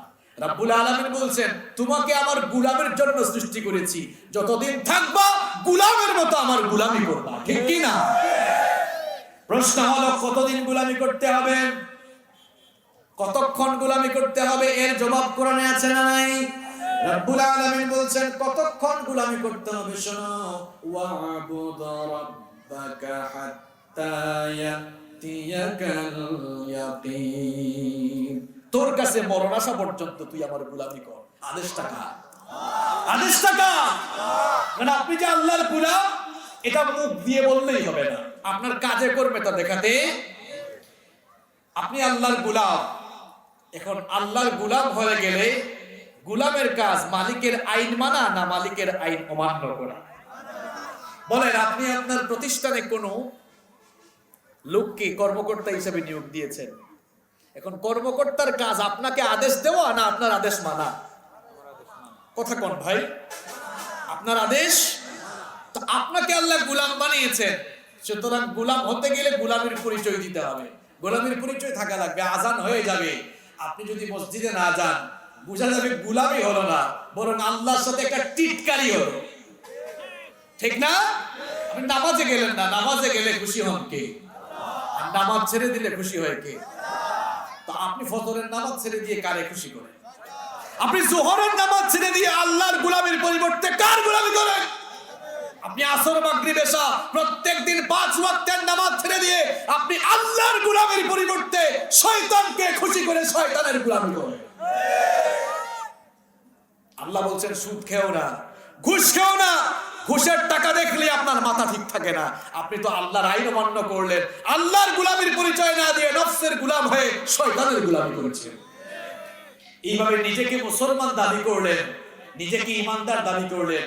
রাব্বুল আলামিন বলছেন তোমাকে আমার গোলামের জন্য সৃষ্টি করেছি, যতদিন থাকবা গোলামের মতো আমার গোলামি করবা, ঠিক কি না? প্রশ্ন হলো কতদিন গোলামি করতে হবে, কতক্ষণ গোলামি করতে হবে? এর জবাব কোরআনে আছে না নাই? রাব্বুল আলামিন বলছেন কতক্ষণ গোলামি করতে হবে, শোনো, ওয়া'বুদ রাব্বাকা হাত্তা ইয়াতিয়াকাল ইয়াকিন। তোর কাছে মরণ আসা পর্যন্ত তুই আমার গোলামি কর। আদেশটা কার? আদেশটা কার? মানে আপনি যে আল্লাহর গোলাম এটা মুখ দিয়ে বললেই হবে না, আপনার কাজে কর্মে তা দেখাতে। আপনি আল্লাহর গোলাম, এখন আল্লাহর গোলাম হয়ে গেলে গোলামের কাজ মালিকের আইন মানা না মালিকের আইন অমান্য করা? বলেন, আপনি আপনার প্রতিষ্ঠানে কোনো লোককে কর্মকর্তা হিসেবে নিয়োগ দিয়েছেন, এখন কর্মকর্তার কাজ আপনাকে আদেশ দেওয়া না আপনার আদেশ মানা? কথা কোন ভাই? আপনার আদেশ। তো আপনাকে আল্লাহ গোলাম বানিয়েছেন, সুতরাং গোলাম হতে গেলে গোলামের পরিচয় দিতে হবে, গোলামের পরিচয় থাকা লাগবে। আজান হয়ে যাবে, আপনি যদি মসজিদে না যান বোঝা যাবে গোলামি হলো না, বরং আল্লাহর সাথে একটা টিটকারি হলো, ঠিক না? আপনি নামাজে গেলেন না, নামাজে গেলে খুশি হন কে? আর নামাজ ছেড়ে দিলে খুশি হয় কে? তো আপনি ফজরের নামাজ ছেড়ে দিয়ে কারে খুশি করেন? আপনি জোহরের নামাজ ছেড়ে দিয়ে আল্লাহর গোলামের পরিবর্তে কার গোলামি করেন? আপনি আসর মাগরিব এশা প্রত্যেকদিন 5 ওয়াক্তের নামাজ ছেড়ে দিয়ে আপনি আল্লাহর গোলামের পরিবর্তে শয়তানকে খুশি করে শয়তানের গোলামি করেন। আল্লাহ বলছেন সুদ খেও না, ঘুষ খেও না। ঘুষের টাকা দেখলে আপনার মাথা ঠিক থাকে না, আপনি তো আল্লাহর আইন অমান্য করলেন, আল্লাহর গোলামির পরিচয় না দিয়ে নফসের গোলাম হয়ে শয়তানের গোলামি করেছেন। এইভাবে নিজেকে মুসলমান দাবি করলেন, নিজেকে ইমানদার দাবি করলেন,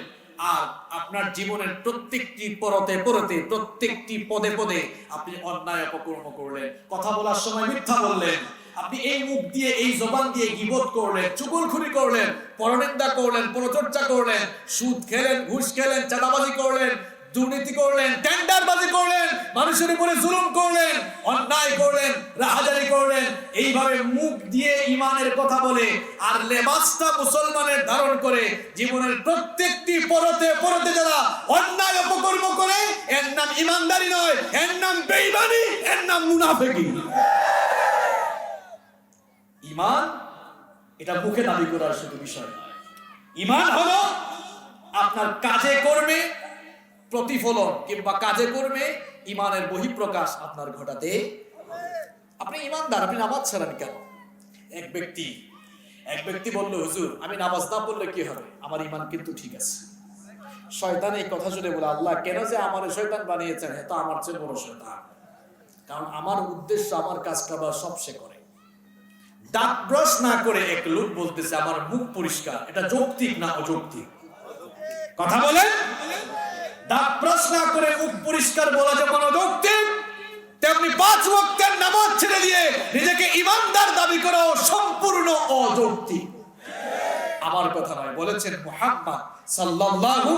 আর আপনার জীবনের প্রত্যেকটি পরতে পরতে প্রত্যেকটি পদে পদে আপনি অন্যায় অপকর্ম করলেন। কথা বলার সময় মিথ্যা বললেন, আপনি এই মুখ দিয়ে এই জবান দিয়ে গীবত করলেন, চুগলখড়ি করলেন, পরনিন্দা করলেন, পরচর্চা করলেন, সুদ খেলেন, ঘুষ খেলেন, চাঁদাবাজি করলেন, দুর্নীতি করলেন, টেন্ডারবাজি করলেন, মানুষের উপরে জুলুম করলেন, অন্যায় করলেন, রাহাজারি করলেন। এইভাবে মুখ দিয়ে ইমানের কথা বলে আর লেবাসটা মুসলমানের ধারণ করে জীবনের প্রত্যেকটি পরতে পরতে যারা অন্যায় অপকর্ম করে, এর নাম ইমানদারি নয়, এর নাম বেঈমানি, এর নাম মুনাফিকি। ইমান এটা মুখে দাবি করার শুধু বিষয় নয়, ইমান হলো আপনার কাজে কর্মে প্রতিফলন, কিংবা কাজে কর্মে ইমানের বহিঃপ্রকাশ আপনার ঘটাতে। আপনি ইমানদার, আপনি নামাজ ছাড়েন কেন? এক ব্যক্তি বলল, হুজুর আমি নামাজ না পড়লে কি হবে, আমার ইমান কিন্তু ঠিক আছে। শয়তান এই কথা শুনে বলে, আল্লাহ কেন যে আমার শয়তান বানিয়েছেন, এ তো আমার চেয়ে বড় শয়তান, কারণ আমার উদ্দেশ্য আমার কাজ কারবার সব সে করে। দাঁত ব্রাশ না করে এক লোক বলতেছে আমার মুখ পরিষ্কার, এটা যৌক্তিক না অযৌক্তিক? কথা বলেন। দাঁত ব্রাশ না করে মুখ পরিষ্কার বলা যখন অযৌক্তিক, তেমনি 5 ওয়াক্তের নামাজ ছেড়ে দিয়ে নিজেকে ইমানদার দাবি করা সম্পূর্ণ অযৌক্তিক। আমার কথা নয়, বলেছেন মুহাম্মদ সাল্লাল্লাহু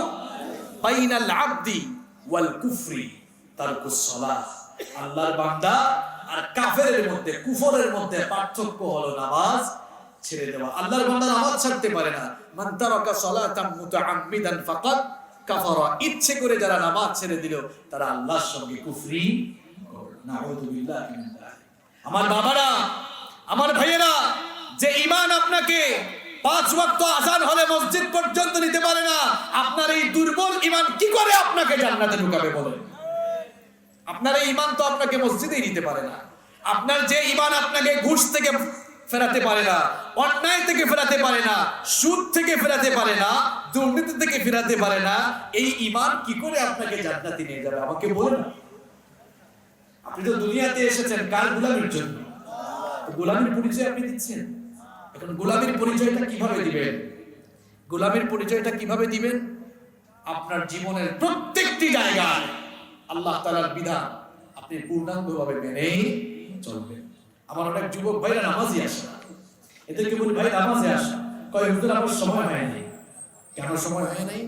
বাইনাল আবদি ওয়াল কুফরি তারকুস সালাহ। আল্লাহর বান্দা আর কাফেরের মধ্যে, কুফরের মধ্যে পার্থক্য হলো নামাজ ছেড়ে দেওয়া। আল্লাহর বান্দা নামাজ ছাড়তে পারে না। মান তারাকা সালাতান মুতাআম্মিদান ফাকাদ কাফারা। ইচ্ছে করে যারা নামাজ ছেড়ে দিল তারা আল্লাহর সঙ্গে কুফরি করল। নাউযুবিল্লাহি মিন যালিক। আমার বাবারা, আমার ভাইয়েরা, যে ঈমান আপনাকে 5 ওয়াক্ত আযান হলে মসজিদ পর্যন্ত নিতে পারে না, আপনার এই দুর্বল ঈমান কি করে আপনাকে জান্নাতে ঢুকাবে বলেন? আপনার এই ঈমান তো আপনাকে মসজিদেই নিতে পারে না। আপনার যে ঈমান আপনাকে ঘুষ থেকে ফেরাতে পারে না, অন্যায় থেকে ফেরাতে পারে না, সুদ থেকে ফেরাতে পারে না, দুর্নীতি থেকে ফেরাতে পারে না, এই ঈমান কি করে আপনাকে জান্নাতে নিয়ে যাবে আমাকে বলুন। আপনি তো দুনিয়াতে এসেছেন কার গোলামির জন্য? গোলামির পরিচয় আপনি দিচ্ছেন। এখন গোলামির পরিচয়টা কিভাবে দিবেন? গোলামির পরিচয়টা কিভাবে দিবেন? আপনার জীবনের প্রত্যেকটি জায়গায় আল্লাহ তাআলার বিধান আপনি পূর্ণাঙ্গভাবে মেনে চলবেন। আমার অনেক যুবক ভাইরা নামাজই আসে না, এদেরকে বলি ভাই নামাজে আসা, কয় হুজুর আমার সময় হয় নাই। কেন সময় হয় নাই?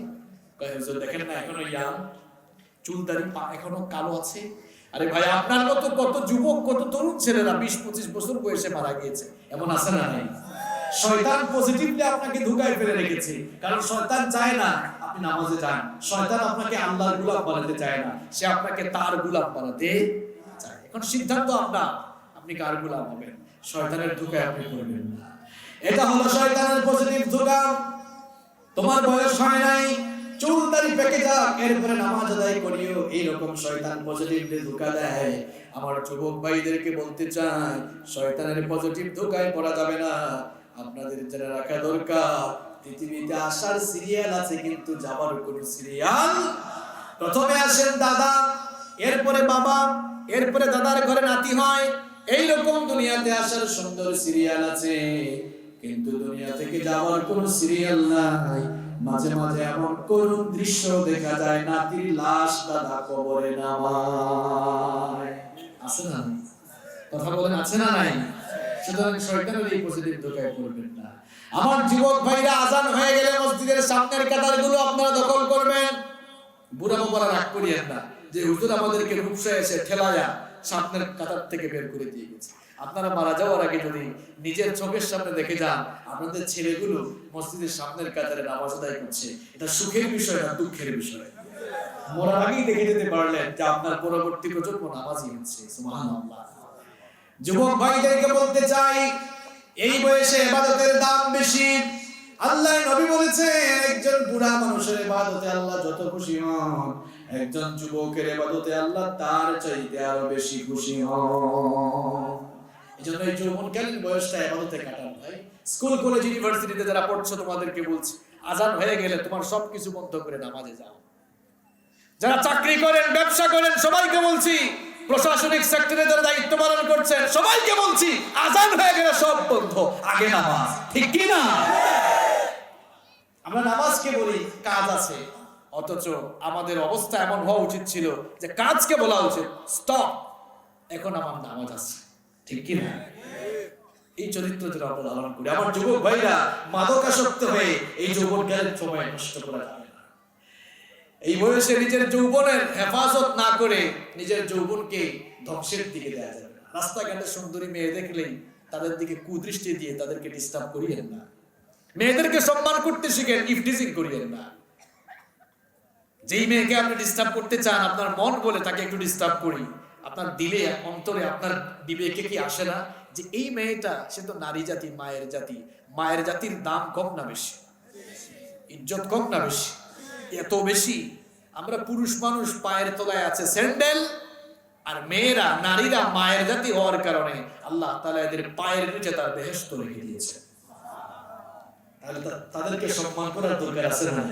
কয় হুজুর দেখেন না এখনো ইয়াং, চুল দাড়ি পা এখনো কালো আছে। আরে ভাই আপনার মতো কত যুবক, কত তরুণ ছেলেরা 20-25 বছর বয়সে মারা গিয়েছে, এমন আছে না নাই? শয়তান পজিটিভলি আপনাকে ধোঁকায় ফেলে রেখেছে, কারণ শয়তান চায় না আপনি নামাজে যান। শয়তান আপনাকে আল্লাহর গোলাম বানাতে চায় না, সে আপনাকে তার গোলাম বানাতে চায়। এখন সিদ্ধান্ত আপনার, আপনি কার গোলাম হবেন। শয়তানের ধোঁকায় আপনি পড়বেন না। এটা হলো শয়তানের পজিটিভ ধোঁকা। তোমার বয়স হয় নাই, চুল দাড়ি পেকে যাক, এরপরে নামাজ আদায় করিও, এইরকম শয়তান পজিটিভলি ধোঁকা দেয়। আমার যুবক ভাইদেরকে বলতে চাই, শয়তানের পজিটিভ ধোঁকায় পড়া যাবে না। আপনাদের জেনে রাখা দরকার, পৃথিবীতে আসার সিরিয়াল আছে, কিন্তু যাবার কোনো সিরিয়াল। প্রথমে আসেন দাদা, এরপরে বাবা, এরপরে দাদার ঘরে নাতি হয়। এইরকম দুনিয়াতে আসার সুন্দর সিরিয়াল আছে, কিন্তু দুনিয়া থেকে যাওয়ার কোনো সিরিয়াল নাই। মাঝে মাঝে এমন করুণ দৃশ্য দেখা যায়, নাতির লাশ দাদা কবরে নামায়। আছে না? কথা বলেন, আছে না নাই? সুতরাং শয়তানের এই পজিটিভ ধোঁকায় পড়বেন না। আমার যুবক ভাইরা, আজান হয়ে গেলে মসজিদের সামনের কাতারগুলো আপনারা দখল করবেন। বুড়া বাবারা রাগ করিয়েন না যে হুজুর আমাদেরকে রূপসায় এসে ঠেলায়া সামনের কাতার থেকে বের করে দিয়ে গেছে। আপনারা মারা যাওয়ার আগে যদি নিজের চোখের সামনে দেখে যান আপনাদের ছেলেগুলো মসজিদের সামনের কাতারে নামাজ আদায় করছে, এটা সুখের বিষয় না দুঃখের বিষয়। মরার আগেই দেখে যেতে পারলেন যে আপনার পরবর্তী প্রজন্ম নামাজি হচ্ছে। সুবহানাল্লাহ। যুবক ভাইদেরকে বলতে চাই, এই বয়সে ইবাদতের দাম বেশি। আল্লাহর নবী বলেছেন, একজন বুড়া মানুষের ইবাদতে আল্লাহ যত খুশি হন, একজন যুবকের ইবাদতে আল্লাহ তার চাইতে আরো বেশি খুশি হন। এজন্য এই যৌবনকালীন বয়সটা ইবাদতে কাটান ভাই। স্কুল কলেজ ইউনিভার্সিটিতে যারা পড়ছো তোমাদেরকে বলছি, আজান হয়ে গেলে তোমার সবকিছু বন্ধ করে নামাজে যাও। যারা চাকরি করেন, ব্যবসা করেন, সবাইকে বলছি, প্রশাসনিক সেক্টরে যারা দায়িত্ব পালন করছেন সবাইকে বলছি, আজান হয়ে গেলে সব বন্ধ, আগে নামাজ। ঠিক কি না? আমরা নামাজকে বলি কাজ আছে, অথচ আমাদের অবস্থা এমন হওয়া উচিত ছিল যে কাজকে বলা উচিত স্টপ, এখন আমার নামাজ আছে। ঠিক কি না? এই চরিত্র যেটা আমরা লালন করি। আমার যুবক ভাইরা, মাদকাসক্ত হয়ে এই যৌবনকালের সময় নষ্ট করা যাবে না। এই বয়সে নিজের যৌবনের হেফাজত না করে নিজের যৌবনকে ধ্বংসের দিকে দেওয়া যাবে না। রাস্তাঘাটে সুন্দরী মেয়ে দেখলেই তাদের দিকে কুদৃষ্টি দিয়ে তাদেরকে ডিস্টার্ব করিয়েন না। মেয়েদেরকে সম্মান করতে শিখেন, ইফটিজিং করিয়েন না। যেই মেয়েকে আপনি ডিস্টার্ব করতে চান, আপনার মন বলে তাকে একটু ডিস্টার্ব করি, আপনার দিলে অন্তরে আপনার বিবেকে কি আসে না যে এই মেয়েটা সে তো নারী জাতি, মায়ের জাতি, মায়ের জাতির দাম কম না বেশি, ইজ্জত কম না বেশি? এত বেশি। আমরা পুরুষ মানুষ পায়ের তলায় আছে স্যান্ডেল, আর মেয়েরা, নারীরা মায়ের জাতি হওয়ার কারণে আল্লাহ তাআলা এদের পায়ের নিচে তার বেহেশত রেখে দিয়েছে। তাহলে তাদেরকে সম্মান করার দরকার আছে না?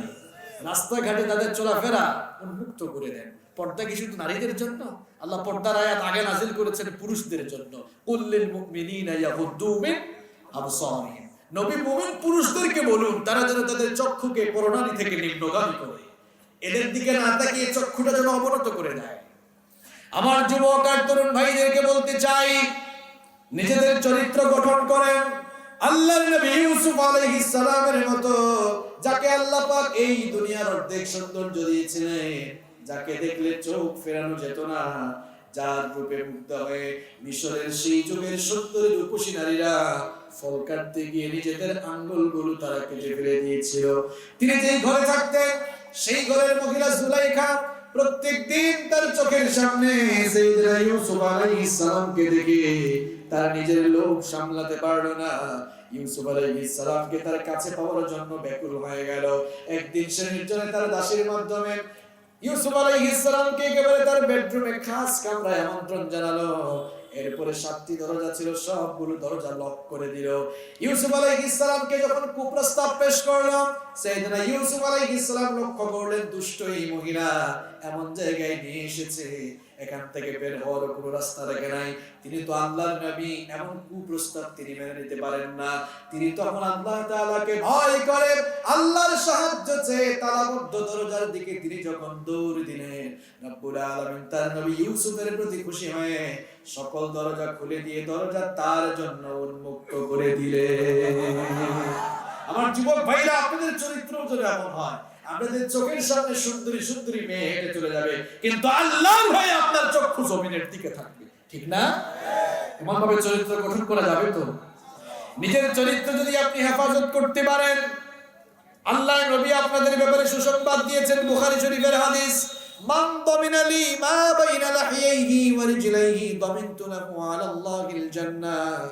রাস্তাঘাটে তাদের চলাফেরা উন্মুক্ত করে দেন। পর্দা কি শুধু নারীদের জন্য? আল্লাহ পর্দার আয়াত আগে নাযিল করেছেন পুরুষদের জন্য। কুল্লিল মুমিনিনা ইয়াগুদ্দু মিন আবসারিহিম। নবী মুমিন পুরুষদেরকে বলুন তারা যেন তাদের চক্ষুকে পরনারী থেকে নিম্নগামী করে, এদের দিকে না তাকিয়ে চক্ষুটা যেন অবনত করে দেয়। আমার যুবক আর তরুণ ভাইদেরকে বলতে চাই, নিজেদের চরিত্র গঠন করেন আল্লাহর নবী ইউসুফ আলাইহিস সালামের মতো, যাকে আল্লাহ পাক এই দুনিয়ার অর্ধেক সৌন্দর্য দিয়েছিলেন, যাকে দেখলে চোখ ফেরানো যেত না, যার রূপে মুগ্ধ হয়ে মিশরের সেই যুগের সুন্দরী রূপসী নারীরা ফল কাটতে গিয়ে নিজেদের আঙ্গুলগুলো তারা কেটে ফেলে দিয়েছিল। তিনি যেই ঘরে থাকতেন সেই ঘরের মহিলা জুলাইখা প্রত্যেকদিন তার চোখের সামনে সাইয়েদনা ইউসুফ আলাইহিস সালামকে দেখে তার নিজের লোভ সামলাতে পারল না। ইউসুফ আলাইহিস সালামকে তার কাছে পাওয়ার জন্য ব্যাকুল হয়ে গেল। একদিন সে নির্জনে তার দাসীর মাধ্যমে ইউসুফ আলাইহিস সালামকে একেবারে তার বেডরুমে খাস কামরায় আমন্ত্রণ জানালো। এরপরে 7টি দরজা ছিল, সবগুলো দরজা লক করে দিল। ইউসুফ আলাইহিস সালামকে যখন কুপ্রস্তাব পেশ করলো, সাইয়েদনা ইউসুফ আলাইহিস সালাম লক্ষ্য করলেন দুষ্ট এই মহিলা এমন জায়গায় নিয়ে এসেছে, এখান থেকে বের হওয়ার কোনো রাস্তা দেখে নাই। তিনি তো আল্লাহর নবী, এমন কুপ্রস্তাব তিনি মেনে নিতে পারেন না। তিনি তখন আল্লাহ তাআলাকে ভয় করে আল্লাহর সাহায্য চেয়ে তালাবদ্ধ দরজার দিকে তিনি যখন দৌড় দিলেন, রব্বুল আলামিন তার নবী ইউসুফের প্রতি খুশি হয়ে সকল দরজা খুলে দিয়ে দরজা তার জন্য উন্মুক্ত করে দিলেন। আমার যুবক ভাইরা, আপনাদের চরিত্র যদি এমন হয়, আপনাদের চোখের সামনে সুন্দরী সুন্দরী মেয়ে হেঁটে চলে যাবে, কিন্তু আল্লাহর ভয়ে আপনার চক্ষু জমিনের দিকে থাকবে। ঠিক না? এমন ভাবে চরিত্র গঠন করা যাবে তো? নিজের চরিত্র যদি আপনি হেফাজত করতে পারেন, আল্লাহর নবী আপনাদের ব্যাপারে সুসংবাদ দিয়েছেন, বুখারী শরীফের হাদিস, মান দামিনা লি মা বাইনা লাহিয়াইহি ওয়া রিজলাইহি দামিনতু লাহু আলাল্লাহিল জান্নাহ।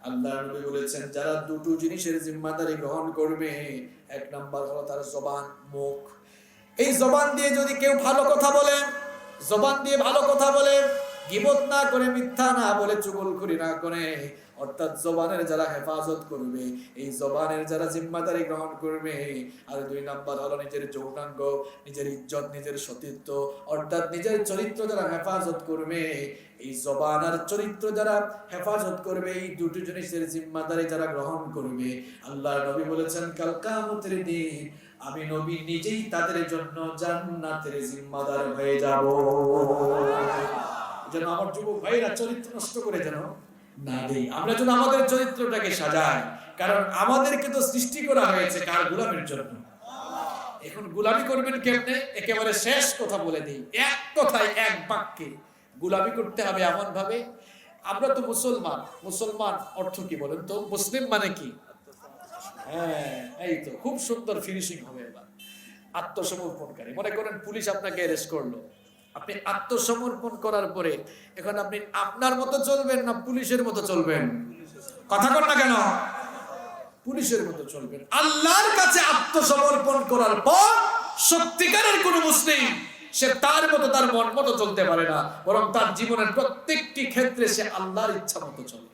আল্লাহর নবী বলেছেন, যারা দুটো জিনিসের জিম্মাদারি গ্রহণ করবে, এক নাম্বার হলো তার জবান, মুখ। এই জবান দিয়ে যদি কেউ ভালো কথা বলে, জবান দিয়ে ভালো কথা বলে, গীবত না করে, মিথ্যা না বলে, চুগলখড়ি না করে, অর্থাৎ জবানের যারা হেফাজত করবে, এই জবানের যারা জিম্মাদারি গ্রহণ করবে, আর দুই নাম্বার হলো নিজের যৌনাঙ্গ, নিজের ইজ্জত, নিজের সতীত্ব, অর্থাৎ নিজের চরিত্র যারা হেফাজত করবে, এই জবান আর চরিত্র যারা হেফাজত করবে, এই দুটো জিনিসের জিম্মাদারি যারা গ্রহণ করবে, আল্লাহর নবী বলেছেন, কাল কিয়ামতের দিন আমি নবী নিজেই তাদের জন্য জান্নাতের জিম্মাদার হয়ে যাব। যেন আমার যুবক ভাইরা চরিত্র নষ্ট করে যেন না দেই, আমরা যেন আমাদের চরিত্রটাকে সাজাই, কারণ আমাদেরকে তো সৃষ্টি করা হয়েছে কার গোলামের জন্য। এখন গোলামি করবেন কেমনে? একেবারে শেষ কথা বলে দিই, এক কথায় এক বাক্যে গোলামি করতে হবে এমন ভাবে, আমরা তো মুসলমান, মুসলমান অর্থ কি বলেন তো? মুসলিম মানে কি? হ্যাঁ, এই তো খুব সুন্দর ফিনিশিং হবে এবার। আত্মসমর্পণকারী। মনে করেন পুলিশ আপনাকে অ্যারেস্ট করলো, আপনি আত্মসমর্পণ করার পরে এখন আপনি আপনার মতো চলবেন না পুলিশের মতো চলবেন? কথা কর না কেন? পুলিশের মতো চলবেন। আল্লাহর কাছে আত্মসমর্পণ করার পর সত্যিকারের কোন মুসলিম সে তার মতো, তার মন মতো চলতে পারে না, বরং তার জীবনের প্রত্যেকটি ক্ষেত্রে সে আল্লাহর ইচ্ছা মতো চলে।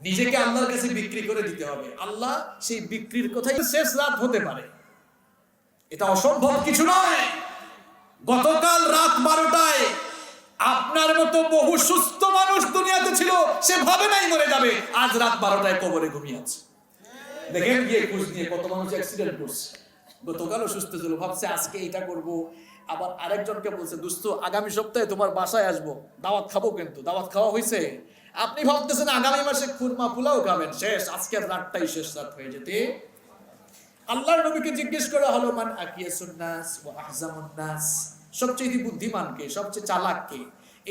নিজেকে আল্লাহর কাছে বিক্রি করে দিতে হবে। আল্লাহ সেই বিক্রির কথাই শেষ রাত হতে পারে, এটা অসম্ভব কিছু নয়। গতকাল রাত 12টায় আপনার মতো বহু সুস্থ মানুষ দুনিয়াতে ছিল, সে ভাবে নাই মরে যাবে, আজ রাত 12টায় কবরে ঘুমিয়ে আছে। দেখেন গিয়ে খোঁজ নিয়ে কত মানুষ অ্যাক্সিডেন্ট করছে। গতকালও সুস্থ ছিল, ভাবছে আজকে এটা করব, আবার আরেকজনকে বলছে, দোস্ত আগামী সপ্তাহে তোমার বাসায় আসবো, দাওয়াত খাবো, কিন্তু দাওয়াত খাওয়া হয়েছে। আপনি ভাবতেছেন আগামী মাসে খুরমা পোলাও খাবেন, শেষ আজকের রাতটাই শেষ রাত হয়ে যেতে। আল্লাহর নবীকে জিজ্ঞেস করা হলো, মান আকিয়াসুন নাস ওয়া আহজামুন নাস, সবচেয়ে বুদ্ধিমান কে, সবচেয়ে চালাক কে?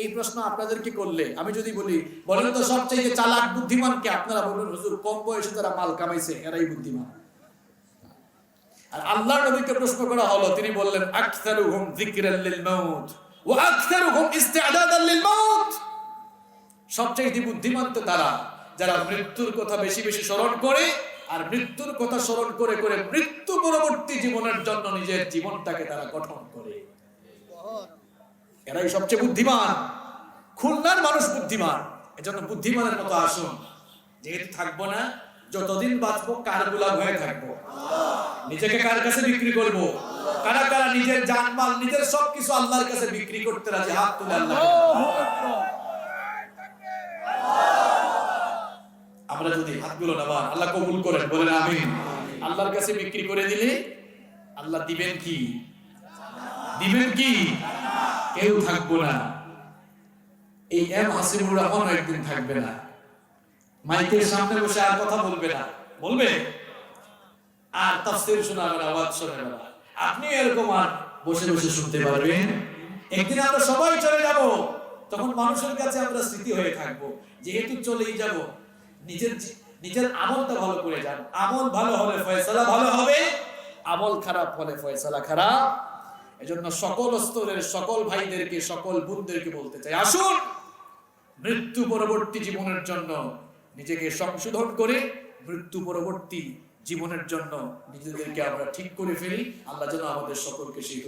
এই প্রশ্ন আপনাদেরকে করলে আমি যদি বলি, বলেন তো সবচেয়ে চালাক বুদ্ধিমান কে? আপনারা বলবেন, হুজুর কম বয়সে যারা মাল কামাইছে এরাই বুদ্ধিমান। আর আল্লাহর নবীকে প্রশ্ন করা হলো, তিনি বললেন, আকসারুহুম যিকরাল লিল মাউত ওয়া আকসারুহুম ইস্তিআদাদান লিল মাউত, সবচেয়ে বুদ্ধিমান তো তারা যারা মৃত্যুর কথা বেশি বেশি স্মরণ করে, আর মৃত্যুর কথা স্মরণ করে করে মৃত্যু পরবর্তী জীবনের জন্য নিজের জীবনটাকে তারা গঠন করে, এরাই সবচেয়ে বুদ্ধিমান। খুলনার মানুষ বুদ্ধিমান, এজন্য বুদ্ধিমানের মতো আসুন। যেহেতু থাকবো না, যতদিন বাঁচবো কার গোলাম হয়ে থাকবো? নিজেকে কার কাছে বিক্রি করবো? কারা কারা নিজের জানমাল, নিজের সবকিছু আল্লাহর কাছে বিক্রি করতে রাজি? হাত তুলে আল্লাহ। আমরা যদি হাতগুলো নামান, আল্লাহ কবুল করেন, বলেন আমিন। আল্লাহর কাছে বিক্রি করে দিলে আল্লাহ দিবেন কি? দিবেন কি? কেউ থাকবো না। এই এম হাসিবুর রহমান একদিন থাকবে না, মাইকের সামনে বসে আর কথা বলবে না, বলবে আর তাফসীর শোনাবে না, ওয়াজ শোনাবে না। আপনি এরকম আর বসে বসে শুনতে পারবেন। একদিন আমরা সবাই চলে যাব, তখন মানুষের কাছে আমরা স্মৃতি হয়ে থাকবো। যেহেতু চলেই যাব, নিজের আমলটা ভালো করে যান। আমল ভালো হলে ফয়সালা ভালো হবে, আমল খারাপ হলে ফয়সালা খারাপ। এজন্য সকল স্তরের সকল ভাইদেরকে, সকল বোনদেরকে বলতে চাই, আসুন মৃত্যু পরবর্তী জীবনের জন্য নিজেকে সংশোধন করে মৃত্যু পরবর্তী জীবনের জন্য নিজেদেরকে আমরা ঠিক করে ফেলি। আল্লাহ যেন আমাদের সকলকে সেই